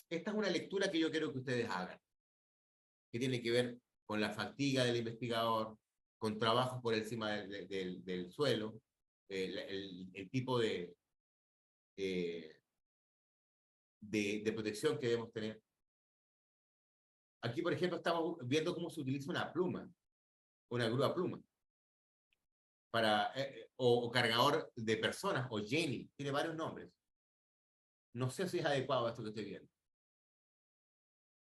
esta es una lectura que yo quiero que ustedes hagan, que tiene que ver con la fatiga del investigador, con trabajos por encima del suelo, el tipo de protección que debemos tener. Aquí, por ejemplo, estamos viendo cómo se utiliza una pluma, una grúa pluma, para, o cargador de personas, o Jenny, tiene varios nombres. No sé si es adecuado esto que estoy viendo.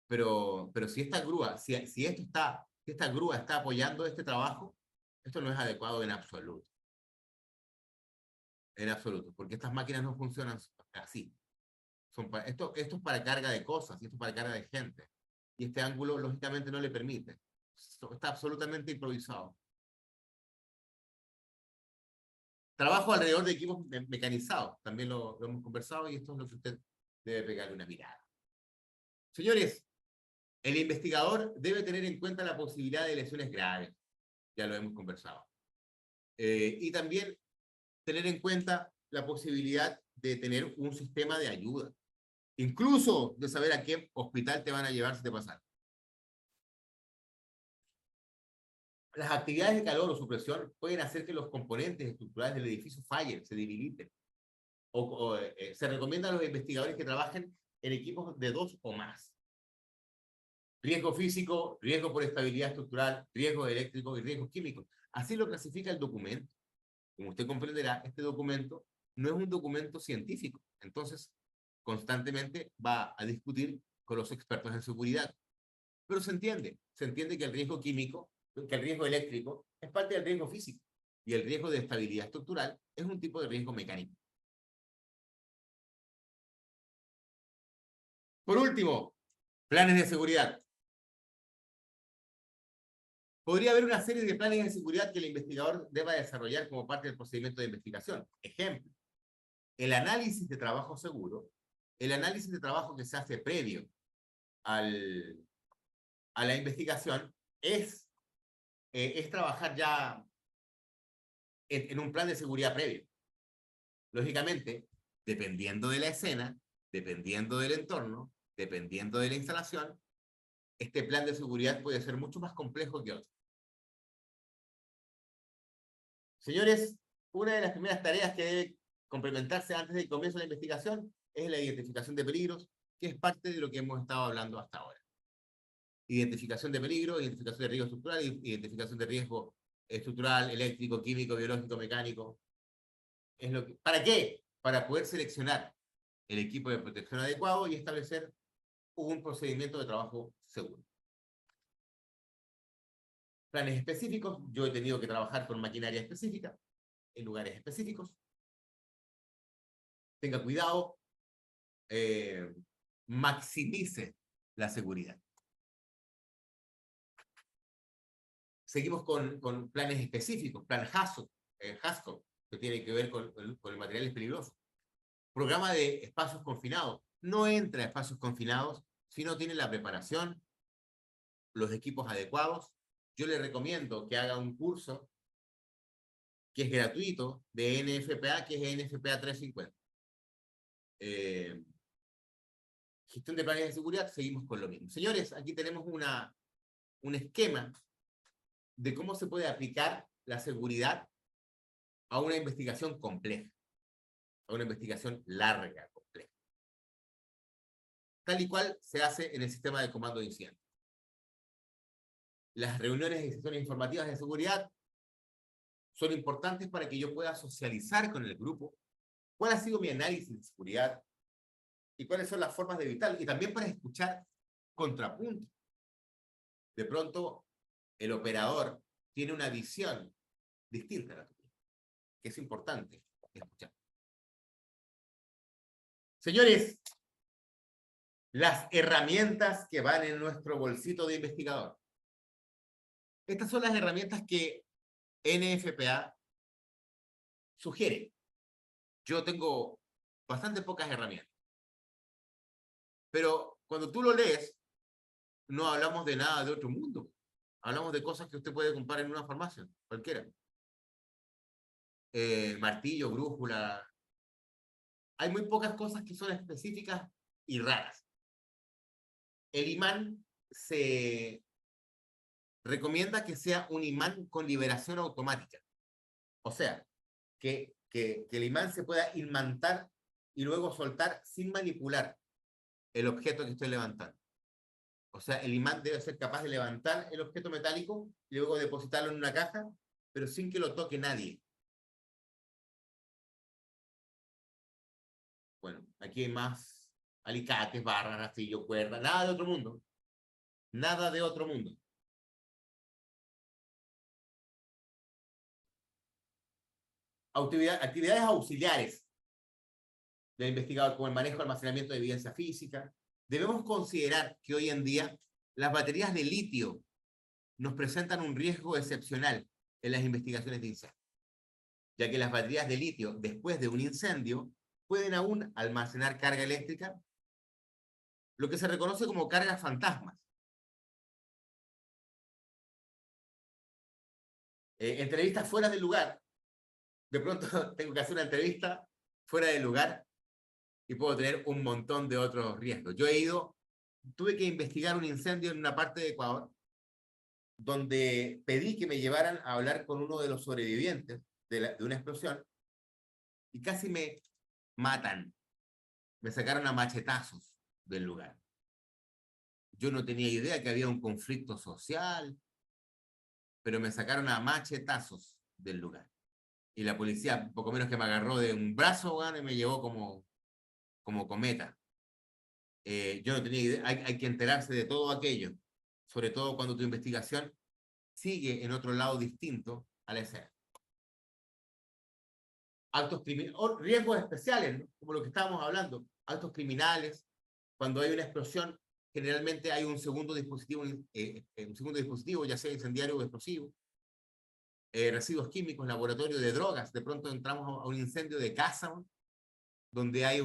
Pero si esta grúa, si esta grúa está apoyando este trabajo, esto no es adecuado en absoluto. En absoluto, porque estas máquinas no funcionan así. Esto es para carga de cosas, y esto es para carga de gente. Y este ángulo, lógicamente, no le permite. Está absolutamente improvisado. Trabajo alrededor de equipos mecanizados. También lo hemos conversado y esto es lo que usted debe pegarle una mirada. Señores, el investigador debe tener en cuenta la posibilidad de lesiones graves. ya lo hemos conversado. Y también tener en cuenta la posibilidad de tener un sistema de ayuda, incluso de saber a qué hospital te van a llevar si te pasa algo. Las actividades de calor o supresión pueden hacer que los componentes estructurales del edificio fallen, se debiliten. Se recomienda a los investigadores que trabajen en equipos de 2 o más. Riesgo físico, riesgo por estabilidad estructural, riesgo eléctrico y riesgos químicos. Así lo clasifica el documento. Como usted comprenderá, este documento no es un documento científico. Entonces, constantemente va a discutir con los expertos en seguridad. Pero se entiende que el riesgo químico, que el riesgo eléctrico es parte del riesgo físico. Y el riesgo de estabilidad estructural es un tipo de riesgo mecánico. Por último, planes de seguridad. Podría haber una serie de planes de seguridad que el investigador deba desarrollar como parte del procedimiento de investigación. Ejemplo, el análisis de trabajo seguro, el análisis de trabajo que se hace previo a la investigación es trabajar ya en un plan de seguridad previo. Lógicamente, dependiendo de la escena, dependiendo del entorno, dependiendo de la instalación, este plan de seguridad puede ser mucho más complejo que otro. Señores, una de las primeras tareas que debe complementarse antes del comienzo de la investigación es la identificación de peligros, que es parte de lo que hemos estado hablando hasta ahora. Identificación de peligro, identificación de riesgo estructural, identificación de riesgo estructural, eléctrico, químico, biológico, mecánico. ¿Para qué? Para poder seleccionar el equipo de protección adecuado y establecer un procedimiento de trabajo seguro. Planes específicos. Yo he tenido que trabajar con maquinaria específica, en lugares específicos. Tenga cuidado, maximice la seguridad. Seguimos con planes específicos, plan HASCO, que tiene que ver con el material peligroso. Programa de espacios confinados. No entra a espacios confinados si no tiene la preparación, los equipos adecuados. Yo le recomiendo que haga un curso que es gratuito de NFPA, que es NFPA 350. Gestión de planes de seguridad, seguimos con lo mismo. Señores, aquí tenemos un esquema de cómo se puede aplicar la seguridad a una investigación compleja, a una investigación larga, compleja. Tal y cual se hace en el sistema de comando de incidentes. Las reuniones y sesiones informativas de seguridad son importantes para que yo pueda socializar con el grupo cuál ha sido mi análisis de seguridad y cuáles son las formas de evitarlo, y también para escuchar contrapuntos. De pronto, el operador tiene una visión distinta a la tuya, que es importante escuchar. Señores, las herramientas que van en nuestro bolsito de investigador. Estas son las herramientas que NFPA sugiere. Yo tengo bastante pocas herramientas. Pero cuando tú lo lees, no hablamos de nada de otro mundo. Hablamos de cosas que usted puede comprar en una farmacia, cualquiera. Martillo, brújula. Hay muy pocas cosas que son específicas y raras. El imán se recomienda que sea un imán con liberación automática. O sea, que el imán se pueda imantar y luego soltar sin manipular el objeto que estoy levantando. O sea, el imán debe ser capaz de levantar el objeto metálico y luego depositarlo en una caja, pero sin que lo toque nadie. Bueno, aquí hay más alicates, barras, rastrillo, cuerda, nada de otro mundo. Nada de otro mundo. Actividades auxiliares del investigador, como el manejo y almacenamiento de evidencia física. Debemos considerar que hoy en día las baterías de litio nos presentan un riesgo excepcional en las investigaciones de incendio, ya que las baterías de litio, después de un incendio, pueden aún almacenar carga eléctrica, lo que se reconoce como cargas fantasmas. Entrevistas fuera del lugar. De pronto tengo que hacer una entrevista fuera del lugar y puedo tener un montón de otros riesgos. Yo tuve que investigar un incendio en una parte de Ecuador donde pedí que me llevaran a hablar con uno de los sobrevivientes de una explosión y casi me matan. Me sacaron a machetazos del lugar. Yo no tenía idea que había un conflicto social, pero me sacaron a machetazos del lugar. Y la policía, poco menos que me agarró de un brazo, bueno, y me llevó como cometa. Yo no tenía idea, hay que enterarse de todo aquello, sobre todo cuando tu investigación sigue en otro lado distinto a la escena. Actos criminales, o riesgos especiales, ¿no? Como lo que estábamos hablando, actos criminales, cuando hay una explosión, generalmente hay un segundo dispositivo, ya sea incendiario o explosivo, residuos químicos, laboratorio de drogas, de pronto entramos a un incendio de casa, ¿no? Donde hay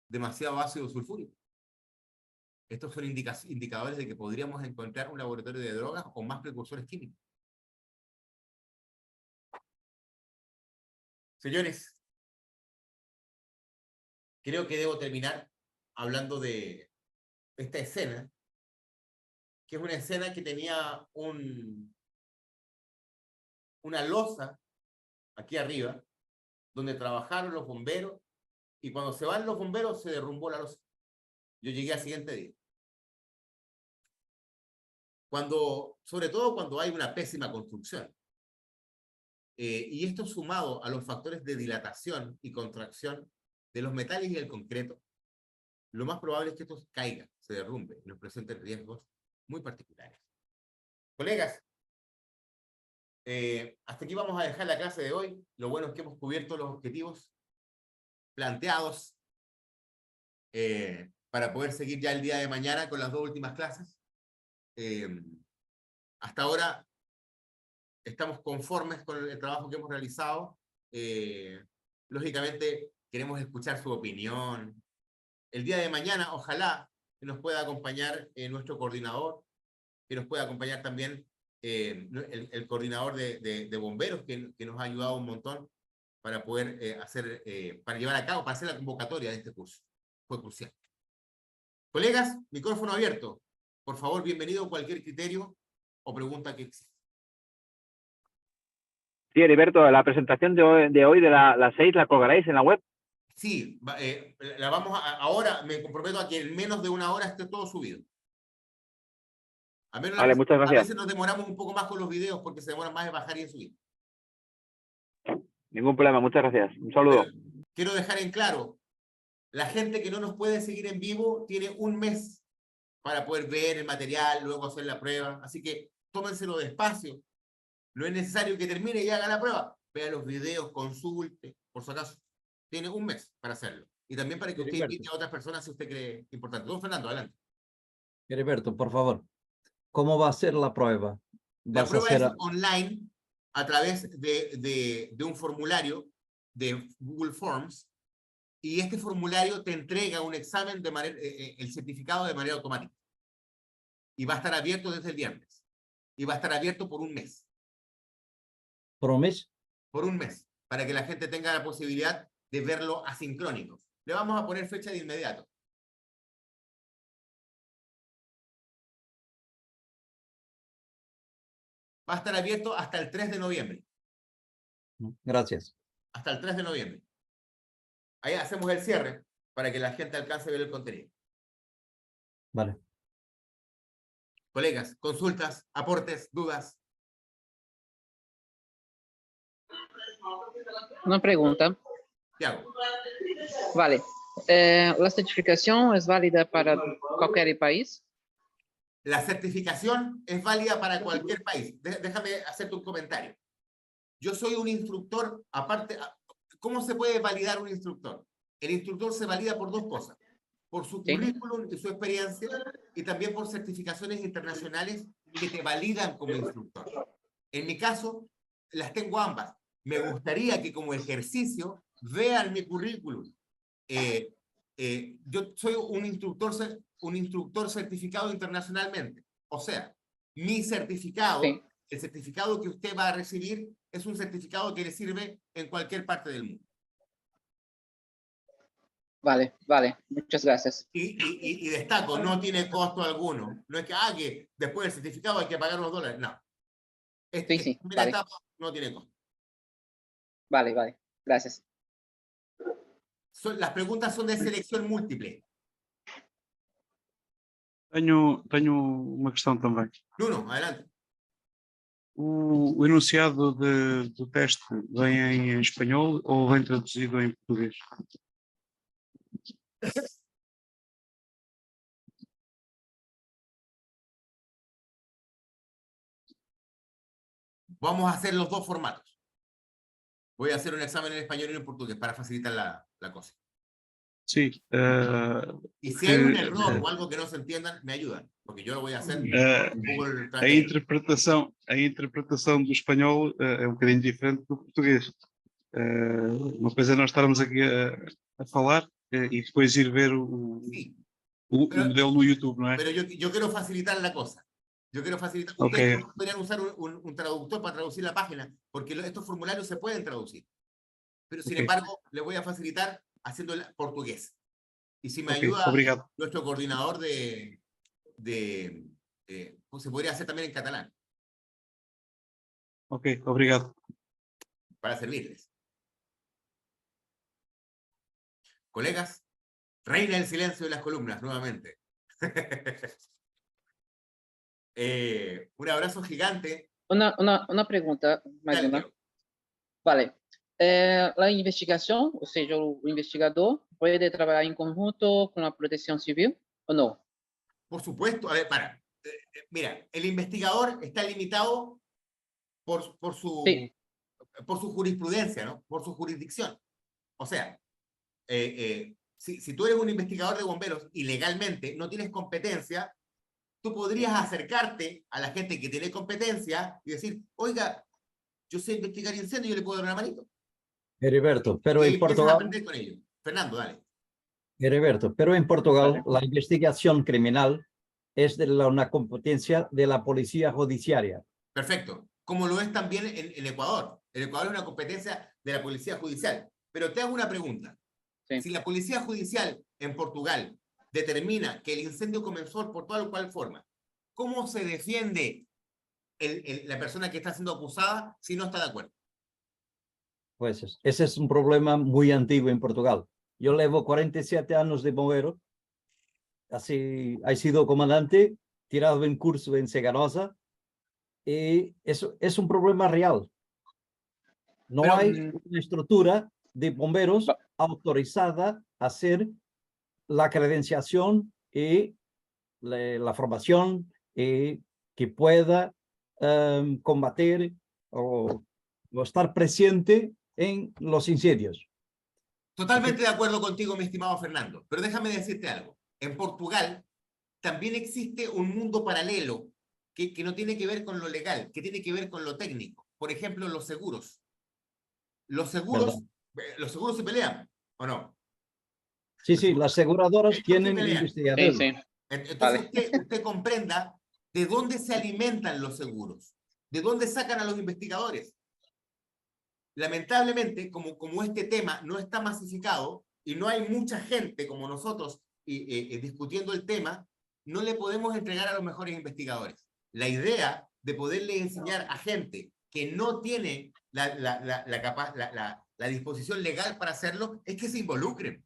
demasiado ácido sulfúrico. Estos son indicadores de que podríamos encontrar un laboratorio de drogas o más precursores químicos. Señores, creo que debo terminar hablando de esta escena, que es una escena que tenía una losa aquí arriba, donde trabajaron los bomberos, y cuando se van los bomberos se derrumbó la losa. Yo llegué al siguiente día. Sobre todo cuando hay una pésima construcción. Y esto sumado a los factores de dilatación y contracción de los metales y el concreto, lo más probable es que esto caiga, se derrumbe y nos presente riesgos muy particulares. Colegas, hasta aquí vamos a dejar la clase de hoy. Lo bueno es que hemos cubierto los objetivos planteados para poder seguir ya el día de mañana con las dos últimas clases. Hasta ahora estamos conformes con el trabajo que hemos realizado. Lógicamente queremos escuchar su opinión. El día de mañana, ojalá que nos pueda acompañar nuestro coordinador, que nos pueda acompañar también el coordinador de bomberos, que nos ha ayudado un montón para poder para llevar a cabo, para hacer la convocatoria de este curso. Fue crucial. Colegas, micrófono abierto. Por favor, bienvenido a cualquier criterio o pregunta que exista. Sí, Heriberto, la presentación de hoy de las 6 la colgaréis en la web. Sí, la vamos ahora me comprometo a que en menos de una hora esté todo subido. Vale, muchas gracias. A veces nos demoramos un poco más con los videos porque se demoran más en bajar y en subir. Ningún problema, muchas gracias. Un saludo. Pero quiero dejar en claro, la gente que no nos puede seguir en vivo tiene un mes para poder ver el material, luego hacer la prueba. Así que tómenselo despacio. No es necesario que termine y haga la prueba. Vea los videos, consulte, por si acaso. Tiene un mes para hacerlo. Y también para que usted invite a otras personas si usted cree importante. Don Fernando, adelante. Heriberto, por favor, ¿cómo va a ser la prueba? La prueba es online a través de un formulario de Google Forms, y este formulario te entrega un examen el certificado de manera automática. Y va a estar abierto desde el viernes. Y va a estar abierto por un mes. ¿Por un mes? Por un mes, para que la gente tenga la posibilidad de verlo asincrónico. Le vamos a poner fecha de inmediato. Va a estar abierto hasta el 3 de noviembre. Gracias. Hasta el 3 de noviembre. Ahí hacemos el cierre para que la gente alcance a ver el contenido. Vale. Colegas, consultas, aportes, dudas. Una pregunta. Tiago. Vale. ¿La certificación es válida para cualquier país? La certificación es válida para cualquier país. Déjame hacerte un comentario. Yo soy un instructor, aparte, ¿cómo se puede validar un instructor? El instructor se valida por dos cosas. Por su currículum y su experiencia, y también por certificaciones internacionales que te validan como instructor. En mi caso, las tengo ambas. Me gustaría que como ejercicio vean mi currículum. Yo soy un instructor certificado internacionalmente. O sea, mi certificado el certificado que usted va a recibir es un certificado que le sirve en cualquier parte del mundo. Vale, vale. Muchas gracias. Y destaco, no tiene costo alguno. No es que después del certificado hay que pagar unos $. No. Sí, Primera vale. etapa no tiene costo. Vale, vale. Gracias. Las preguntas son de selección múltiple. Tenho uma questão também. Nuno, adelante. O enunciado do teste vem em espanhol ou vem traduzido em português? Vamos a hacer los dos formatos. Voy a hacer un examen en español y en portugués para facilitar la cosa. Sí. Y si hay un error o algo que no se entiendan, me ayudan, porque yo lo voy a hacer. Google A Translate. interpretação do espanhol é um bocadinho diferente do português. Uma coisa é nós estarmos aqui a falar e depois ir ver o modelo no YouTube, não é? Pero yo quiero facilitar la cosa. Yo quiero facilitar. Okay. Ustedes podrían usar un traductor para traducir la página, porque estos formularios se pueden traducir. Pero sin embargo, les voy a facilitar haciendo el portugués. Y si me ayuda obrigado. nuestro coordinador pues se podría hacer también en catalán. Ok, obrigado. Para servirles. Colegas, reina el silencio de las columnas nuevamente. Un abrazo gigante. Una pregunta, mais Dale, uma. Diego. Vale. A investigação, ou seja, o investigador pode trabalhar em conjunto com a proteção civil ou não? Por supuesto, a ver, mira, el investigador está limitado por su jurisprudencia, ¿no? Por su jurisdicción. O sea, si tú eres un investigador de bomberos y legalmente no tienes competencia, tú podrías acercarte a la gente que tiene competencia y decir, oiga, yo sé investigar incendios, yo le puedo dar una manito. Heriberto, pero Y en empiezas a Portugal, aprender con ellos. Fernando, dale. Heriberto, pero en Portugal la investigación criminal es de una competencia de la policía judiciaria. Perfecto. Como lo es también en Ecuador. En Ecuador es una competencia de la policía judicial. Pero te hago una pregunta. Sí. Si la policía judicial en Portugal determina que el incendio comenzó por tal o cual forma, ¿cómo se defiende la persona que está siendo acusada si no está de acuerdo? Pues ese es un problema muy antiguo en Portugal. Yo llevo 47 años de bombero. Así, he sido comandante, tirado en curso en Segarosa. Y eso es un problema real. No hay una estructura de bomberos autorizada a hacer la credenciación y la formación que pueda combatir o estar presente en los incendios. Totalmente de acuerdo contigo, mi estimado Fernando. Pero déjame decirte algo. En Portugal también existe un mundo paralelo que no tiene que ver con lo legal, que tiene que ver con lo técnico. Por ejemplo, los seguros. Los seguros se pelean, ¿o no? Sí, las aseguradoras tienen investigadores. Sí. Entonces Vale. usted comprenda de dónde se alimentan los seguros, de dónde sacan a los investigadores. Lamentablemente, como este tema no está masificado y no hay mucha gente como nosotros discutiendo el tema, no le podemos entregar a los mejores investigadores. La idea de poderle enseñar a gente que no tiene la disposición legal para hacerlo es que se involucren,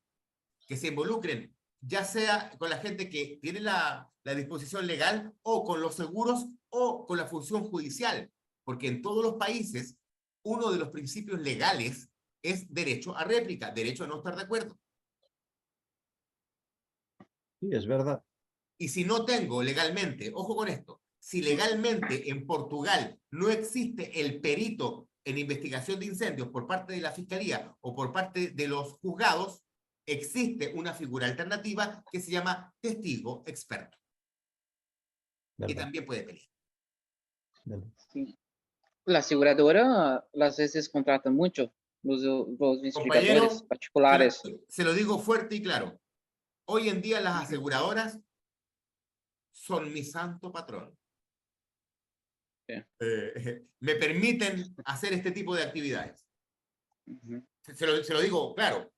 ya sea con la gente que tiene la disposición legal o con los seguros o con la función judicial, porque en todos los países uno de los principios legales es derecho a réplica, derecho a no estar de acuerdo. Sí, es verdad. Y si no tengo legalmente, ojo con esto, si legalmente en Portugal no existe el perito en investigación de incendios por parte de la Fiscalía o por parte de los juzgados, existe una figura alternativa que se llama testigo experto, que también puede pelear. Sí. La aseguradora las veces contrata mucho los investigadores particulares. Se lo digo fuerte y claro. Hoy en día las aseguradoras son mi santo patrón. me permiten hacer este tipo de actividades. Se lo digo claro.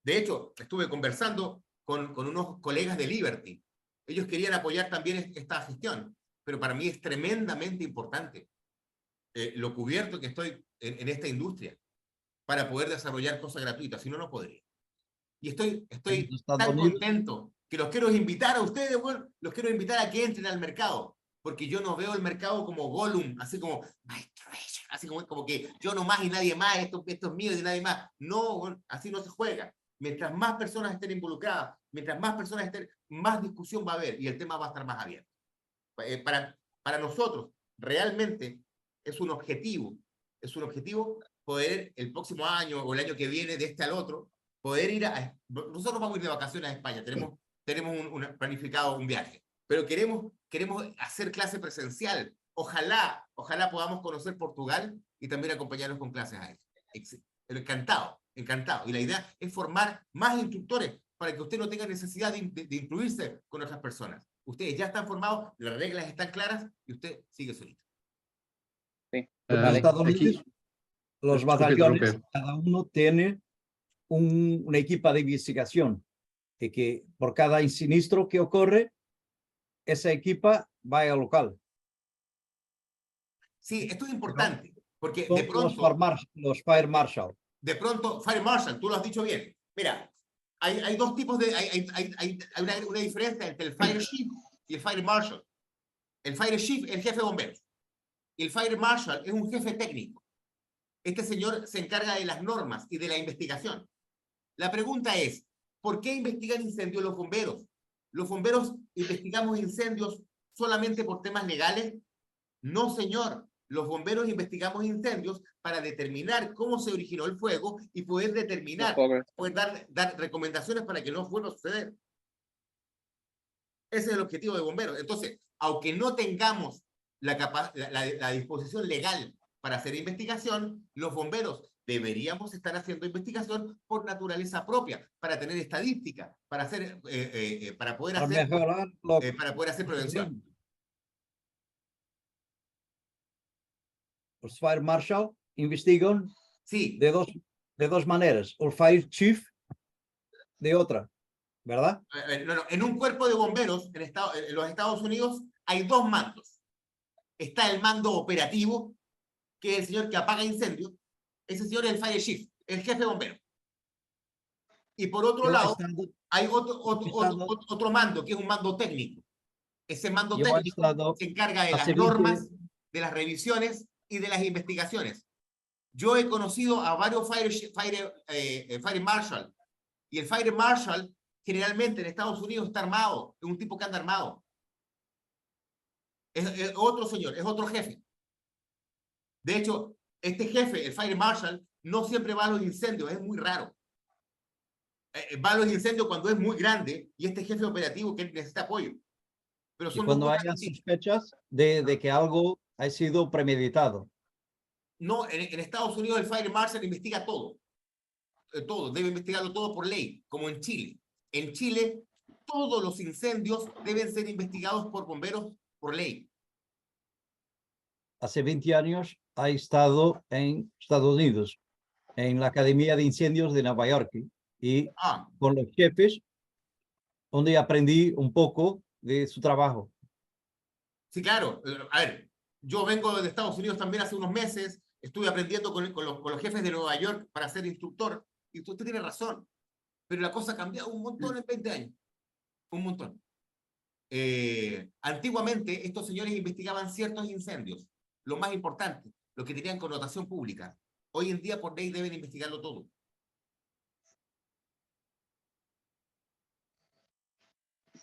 De hecho, estuve conversando con unos colegas de Liberty. Ellos querían apoyar también esta gestión, pero para mí es tremendamente importante lo cubierto que estoy en esta industria para poder desarrollar cosas gratuitas, si no, no podría. Y estoy tan contento que los quiero invitar a ustedes, bueno, los quiero invitar a que entren al mercado, porque yo no veo el mercado como Gollum, así como, my treasure, así como que yo nomás y nadie más, esto es mío y de nadie más. No, bueno, así no se juega. Mientras más personas estén involucradas, mientras más personas estén, más discusión va a haber y el tema va a estar más abierto. Para nosotros, realmente es un objetivo poder el próximo año o el año que viene, de este al otro, poder ir nosotros vamos a ir de vacaciones a España, tenemos planificado un viaje, pero queremos hacer clase presencial. Ojalá podamos conocer Portugal y también acompañarnos con clases a ellos. Encantado. Y la idea es formar más instructores para que usted no tenga necesidad de incluirse con otras personas. Ustedes ya están formados, las reglas están claras y usted sigue solito. En Estados Unidos, los batallones, cada uno tiene una equipa de investigación, y que por cada sinistro que ocurre, esa equipa va al local. Sí, esto es importante, porque de pronto... Los Fire Marshal. De pronto, Fire Marshal, tú lo has dicho bien. Mira, hay dos tipos de... Hay una diferencia entre el Fire Chief y el Fire Marshal. El Fire Chief es el jefe de bomberos. Y el Fire Marshal es un jefe técnico. Este señor se encarga de las normas y de la investigación. La pregunta es, ¿por qué investigan incendios los bomberos? ¿Los bomberos investigamos incendios solamente por temas legales? No, señor. Los bomberos investigamos incendios para determinar cómo se originó el fuego y poder determinar, poder dar recomendaciones para que no vuelva a suceder. Ese es el objetivo de bomberos. Entonces, aunque no tengamos la disposición legal para hacer investigación, los bomberos deberíamos estar haciendo investigación por naturaleza propia, para tener estadística, para poder hacer prevención. Los Fire Marshal investigan de dos maneras, el Fire Chief de otra, ¿verdad? No, en un cuerpo de bomberos en los Estados Unidos hay dos mandos. Está el mando operativo, que es el señor que apaga incendios. Ese señor es el Fire Chief, el jefe de bomberos. Y por otro lado, hay otro mando, que es un mando técnico. Ese mando técnico se encarga de las normas, de las revisiones y de las investigaciones. Yo he conocido a varios Fire Marshal, y el Fire Marshal generalmente en Estados Unidos está armado, es un tipo que anda armado. Es otro señor, es otro jefe. De hecho, este jefe, el Fire Marshal, no siempre va a los incendios, es muy raro. Va a los incendios cuando es muy grande y este jefe operativo que necesita apoyo. Pero son cuando haya sospechas de que algo ha sido premeditado. No, en Estados Unidos el Fire Marshal investiga todo. Todo, debe investigarlo todo por ley, como en Chile. En Chile, todos los incendios deben ser investigados por bomberos por ley. Hace 20 años ha estado en Estados Unidos, en la Academia de Incendios de Nueva York, y con los jefes, donde aprendí un poco de su trabajo. Sí, claro. A ver, yo vengo de Estados Unidos también hace unos meses, estuve aprendiendo con los jefes de Nueva York para ser instructor, y usted tiene razón, pero la cosa ha cambiado un montón en 20 años. Un montón. Antiguamente, estos señores investigaban ciertos incendios, lo más importante, los que tenían connotación pública. Hoy en día, por ley, deben investigarlo todo.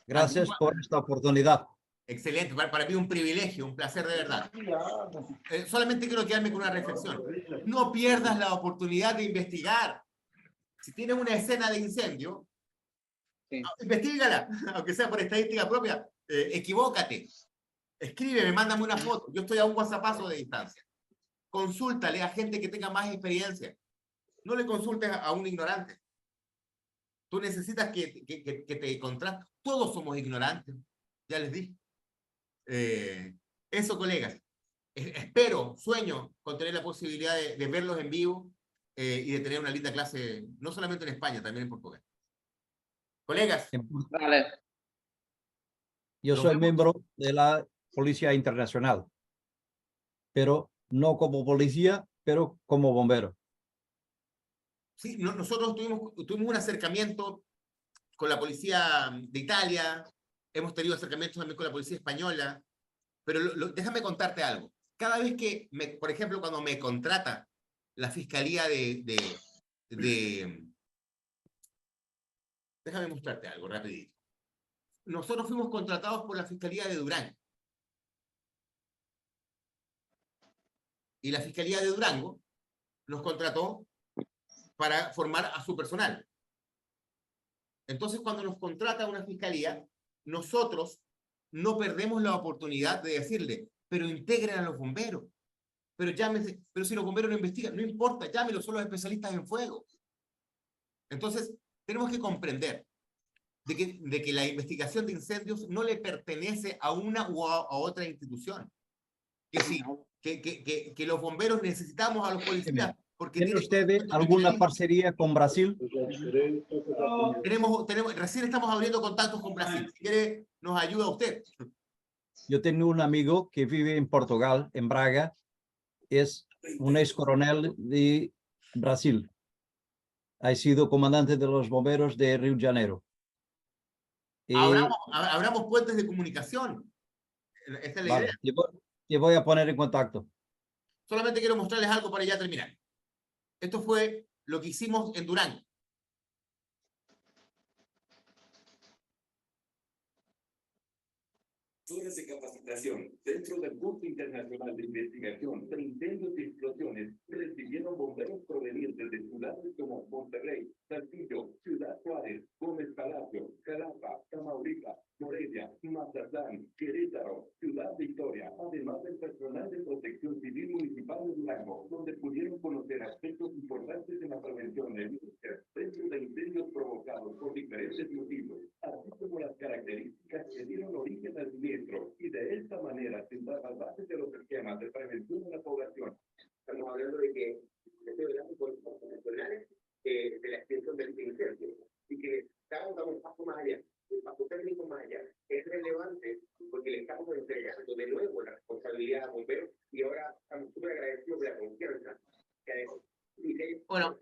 Gracias por esta oportunidad. Excelente, para mí un privilegio, un placer de verdad. Solamente quiero quedarme con una reflexión. No pierdas la oportunidad de investigar. Si tienes una escena de incendio, investígala, aunque sea por estadística propia. Equivócate. Escríbeme, mándame una foto. Yo estoy a un WhatsAppazo de distancia. Consúltale a gente que tenga más experiencia. No le consultes a un ignorante. Tú necesitas que te contraste. Todos somos ignorantes. Ya les dije. Eso, colegas. espero, sueño con tener la posibilidad de verlos en vivo y de tener una linda clase, no solamente en España, también en Portugal. Colegas. Vale. Yo soy miembro de la Policía Internacional, pero no como policía, pero como bombero. Sí, nosotros tuvimos un acercamiento con la policía de Italia, hemos tenido acercamientos también con la policía española, pero déjame contarte algo. Cada vez que, por ejemplo, cuando me contrata la Fiscalía déjame mostrarte algo rapidito. Nosotros fuimos contratados por la Fiscalía de Durán. Y la Fiscalía de Durango nos contrató para formar a su personal. Entonces, cuando nos contrata una fiscalía, nosotros no perdemos la oportunidad de decirle, pero integren a los bomberos. Pero llámense, pero si los bomberos no investigan, no importa, llámenlos, son los especialistas en fuego. Entonces, tenemos que comprender de que la investigación de incendios no le pertenece a una u a otra institución. Que sí, que los bomberos necesitamos a los policías. ¿Tiene usted alguna parcería con Brasil? Recién estamos abriendo contactos con Brasil. Si quiere, nos ayuda usted. Yo tengo un amigo que vive en Portugal, en Braga, es un ex coronel de Brasil. Ha sido comandante de los bomberos de Río de Janeiro. Abramos puentes de comunicación. Esta es la idea. Te voy a poner en contacto. Solamente quiero mostrarles algo para ya terminar. Esto fue lo que hicimos en Durán. Horas de capacitación dentro del Curso Internacional de Investigación de Incendios y Explosiones recibieron bomberos provenientes de ciudades como Monterrey, Saltillo, Ciudad Juárez, Gómez Palacio, Jalapa, Tamaulipas, Morelia, Mazatlán, Querétaro, Ciudad Victoria, además del personal de Protección Civil Municipal de Durango, donde pudieron conocer aspectos importantes en la prevención de dentro de incendios provocados por diferentes motivos, así como las características que dieron origen al siniestro, y de esta manera sentar las bases de los esquemas de prevención de la población. Estamos hablando de que estoy hablando con los profesionales de la extensión del incendio, y que estamos dando un paso más allá, un paso técnico más allá. Es relevante porque le estamos entregando de nuevo la responsabilidad a bomberos, y ahora estamos súper agradecidos de la confianza que hay. Bueno,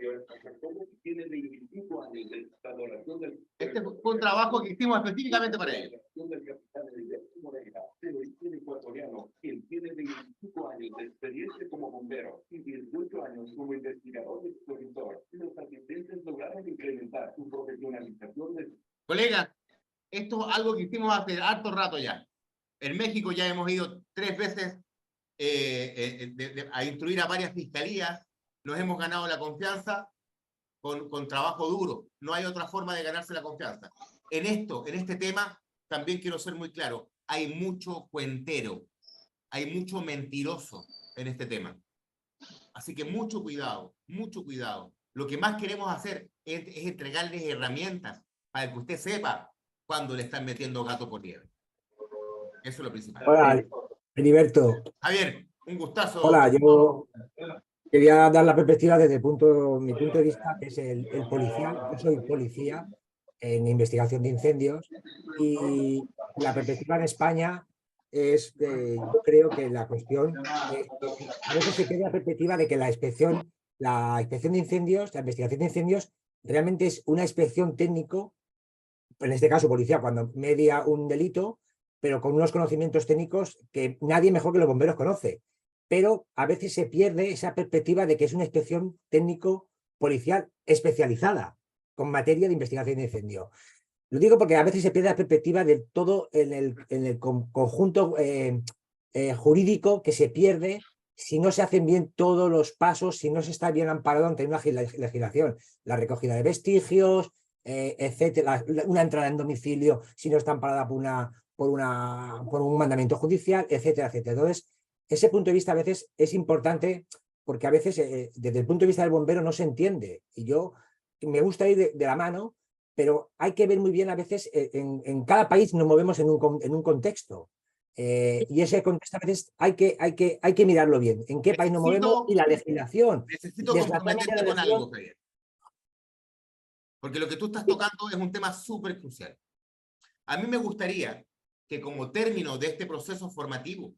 tiene 25 años de instalación del... Este fue un trabajo que hicimos específicamente para ellos. Del capitán de origen ecuatoriano, quien tiene 25 años de experiencia como bombero y 18 años como investigador y expositor. Los asistentes lograron incrementar su profesionalización de... Colega, esto es algo que hicimos hace harto rato ya. En México ya hemos ido 3 veces a instruir a varias fiscalías. Nos hemos ganado la confianza con trabajo duro. No hay otra forma de ganarse la confianza. En este tema, también quiero ser muy claro. Hay mucho cuentero, hay mucho mentiroso en este tema. Así que mucho cuidado, mucho cuidado. Lo que más queremos hacer es entregarles herramientas para que usted sepa cuándo le están metiendo gato por liebre. Eso es lo principal. Hola, Heriberto. Javier, un gustazo. Hola, yo quería dar la perspectiva desde mi punto de vista, que es el policial. Yo soy policía en investigación de incendios, y la perspectiva en España es, yo creo que la cuestión, a veces se queda la perspectiva de que la inspección de incendios, la investigación de incendios, realmente es una inspección técnico, en este caso policía, cuando media un delito, pero con unos conocimientos técnicos que nadie mejor que los bomberos conoce. Pero a veces se pierde esa perspectiva de que es una inspección técnico-policial especializada con materia de investigación de incendio. Lo digo porque a veces se pierde la perspectiva de todo en el conjunto jurídico que se pierde si no se hacen bien todos los pasos, si no se está bien amparado ante una legislación. La recogida de vestigios, etcétera, una entrada en domicilio si no está amparada por un mandamiento judicial, etcétera, etcétera. Entonces, ese punto de vista a veces es importante, porque a veces desde el punto de vista del bombero no se entiende, y yo me gusta ir de la mano, pero hay que ver muy bien a veces, en cada país nos movemos en un contexto. Y ese contexto a veces hay que mirarlo bien. ¿En qué país nos movemos? Y la legislación. Necesito Desgraciadamente, comprometerte la con legislación- algo, Javier. Porque lo que tú estás tocando es un tema súper crucial. A mí me gustaría que como término de este proceso formativo,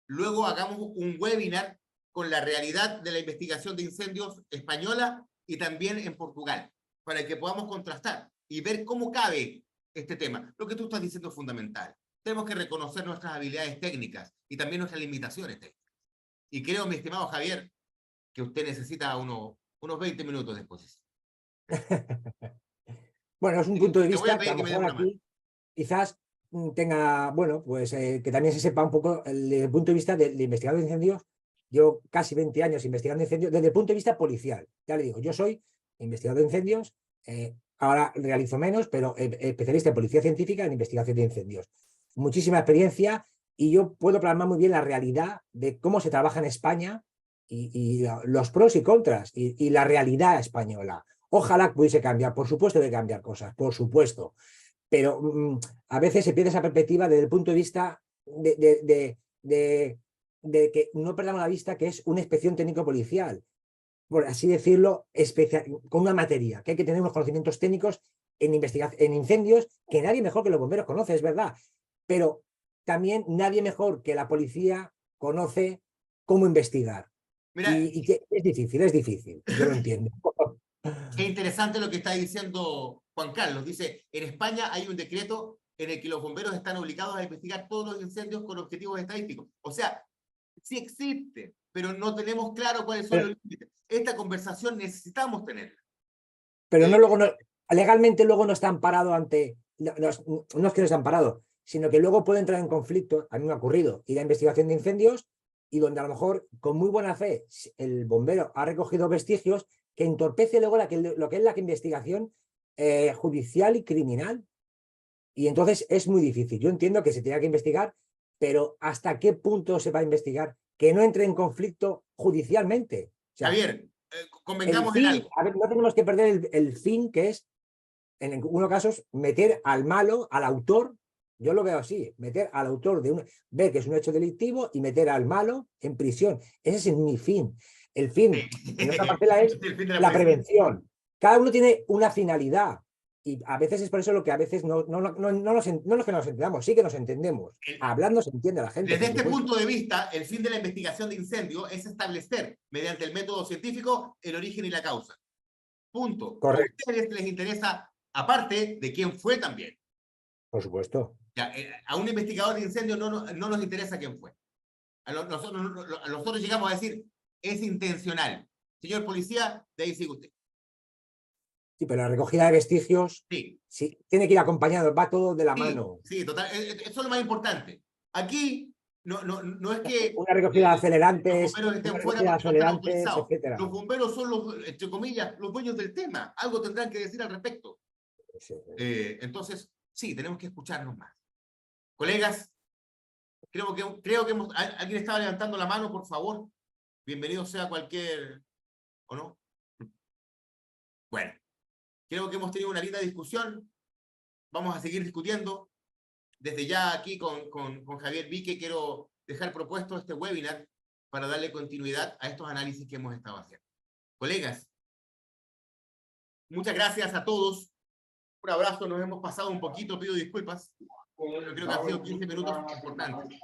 luego hagamos un webinar con la realidad de la investigación de incendios española y también en Portugal, para que podamos contrastar y ver cómo cabe este tema. Lo que tú estás diciendo es fundamental. Tenemos que reconocer nuestras habilidades técnicas y también nuestras limitaciones técnicas. Y creo, mi estimado Javier, que usted necesita unos 20 minutos de exposición. Bueno, es un punto de Te voy a vista que a pedir lo que me des mejor una mano. aquí quizás tenga, bueno, pues que también se sepa un poco desde el punto de vista de investigador de incendios. Yo casi 20 años investigando incendios desde el punto de vista policial. Ya le digo, yo soy investigador de incendios, ahora realizo menos, pero especialista en policía científica en investigación de incendios. Muchísima experiencia y yo puedo plasmar muy bien la realidad de cómo se trabaja en España y los pros y contras y la realidad española. Ojalá pudiese cambiar, por supuesto de cambiar cosas, por supuesto, pero a veces se pierde esa perspectiva desde el punto de vista de que no perdamos la vista que es una inspección técnico-policial, por así decirlo, con una materia, que hay que tener unos conocimientos técnicos en incendios que nadie mejor que los bomberos conoce, es verdad, pero también nadie mejor que la policía conoce cómo investigar. Mira, Y que es difícil, yo lo entiendo. Qué interesante lo que está diciendo Juan Carlos. Dice, en España hay un decreto en el que los bomberos están obligados a investigar todos los incendios con objetivos estadísticos. O sea, sí existe, pero no tenemos claro cuáles son los límites. Esta conversación necesitamos tenerla. Pero legalmente luego no está amparado ante, no es que no está amparado, sino que luego puede entrar en conflicto, a mí me ha ocurrido, ir a investigación de incendios y donde a lo mejor con muy buena fe el bombero ha recogido vestigios que entorpece luego lo que es la investigación judicial y criminal. Y entonces es muy difícil. Yo entiendo que se tenga que investigar, pero ¿hasta qué punto se va a investigar que no entre en conflicto judicialmente? O sea, Javier, convengamos fin, en algo. a ver, no tenemos que perder el fin, que es, en algunos casos, meter al malo, al autor. Yo lo veo así, meter al autor ver que es un hecho delictivo y meter al malo en prisión. Ese es mi fin. El fin, en otra parcela, es la prevención. Cada uno tiene una finalidad y a veces es por eso lo que a veces no es que nos entendamos, sí que nos entendemos. Hablando se entiende a la gente. Desde este punto de vista, el fin de la investigación de incendio es establecer, mediante el método científico, el origen y la causa. Punto. Correcto. A ustedes les interesa, aparte de quién fue también. Por supuesto. Ya, a un investigador de incendio no nos interesa quién fue. Nosotros llegamos a decir, es intencional. Señor policía, de ahí sigue usted. Sí, pero la recogida de vestigios sí, tiene que ir acompañado, va todo de la mano. Sí, total. Eso es lo más importante. Aquí no es que una recogida de acelerantes, los bomberos estén fuera porque no están autorizados. Los bomberos son los, entre comillas, los dueños del tema. Algo tendrán que decir al respecto. Entonces, sí, tenemos que escucharnos más. Colegas, creo que alguien estaba levantando la mano, por favor. Bienvenido sea cualquier, ¿o no? Bueno, creo que hemos tenido una linda discusión. Vamos a seguir discutiendo. Desde ya aquí con Javier Vique quiero dejar propuesto este webinar para darle continuidad a estos análisis que hemos estado haciendo. Colegas, muchas gracias a todos. Un abrazo, nos hemos pasado un poquito, pido disculpas. Yo creo que han sido 15 minutos importantes.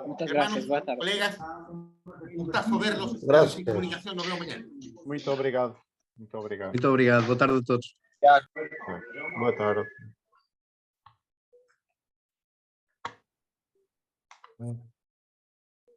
Muchas Hermanos, gracias, colegas, un gustazo verlos. Gracias. En comunicación, nos vemos mañana. Muito obrigado. Muito obrigado. Muito obrigado. Boa tarde a todos. Boa tarde.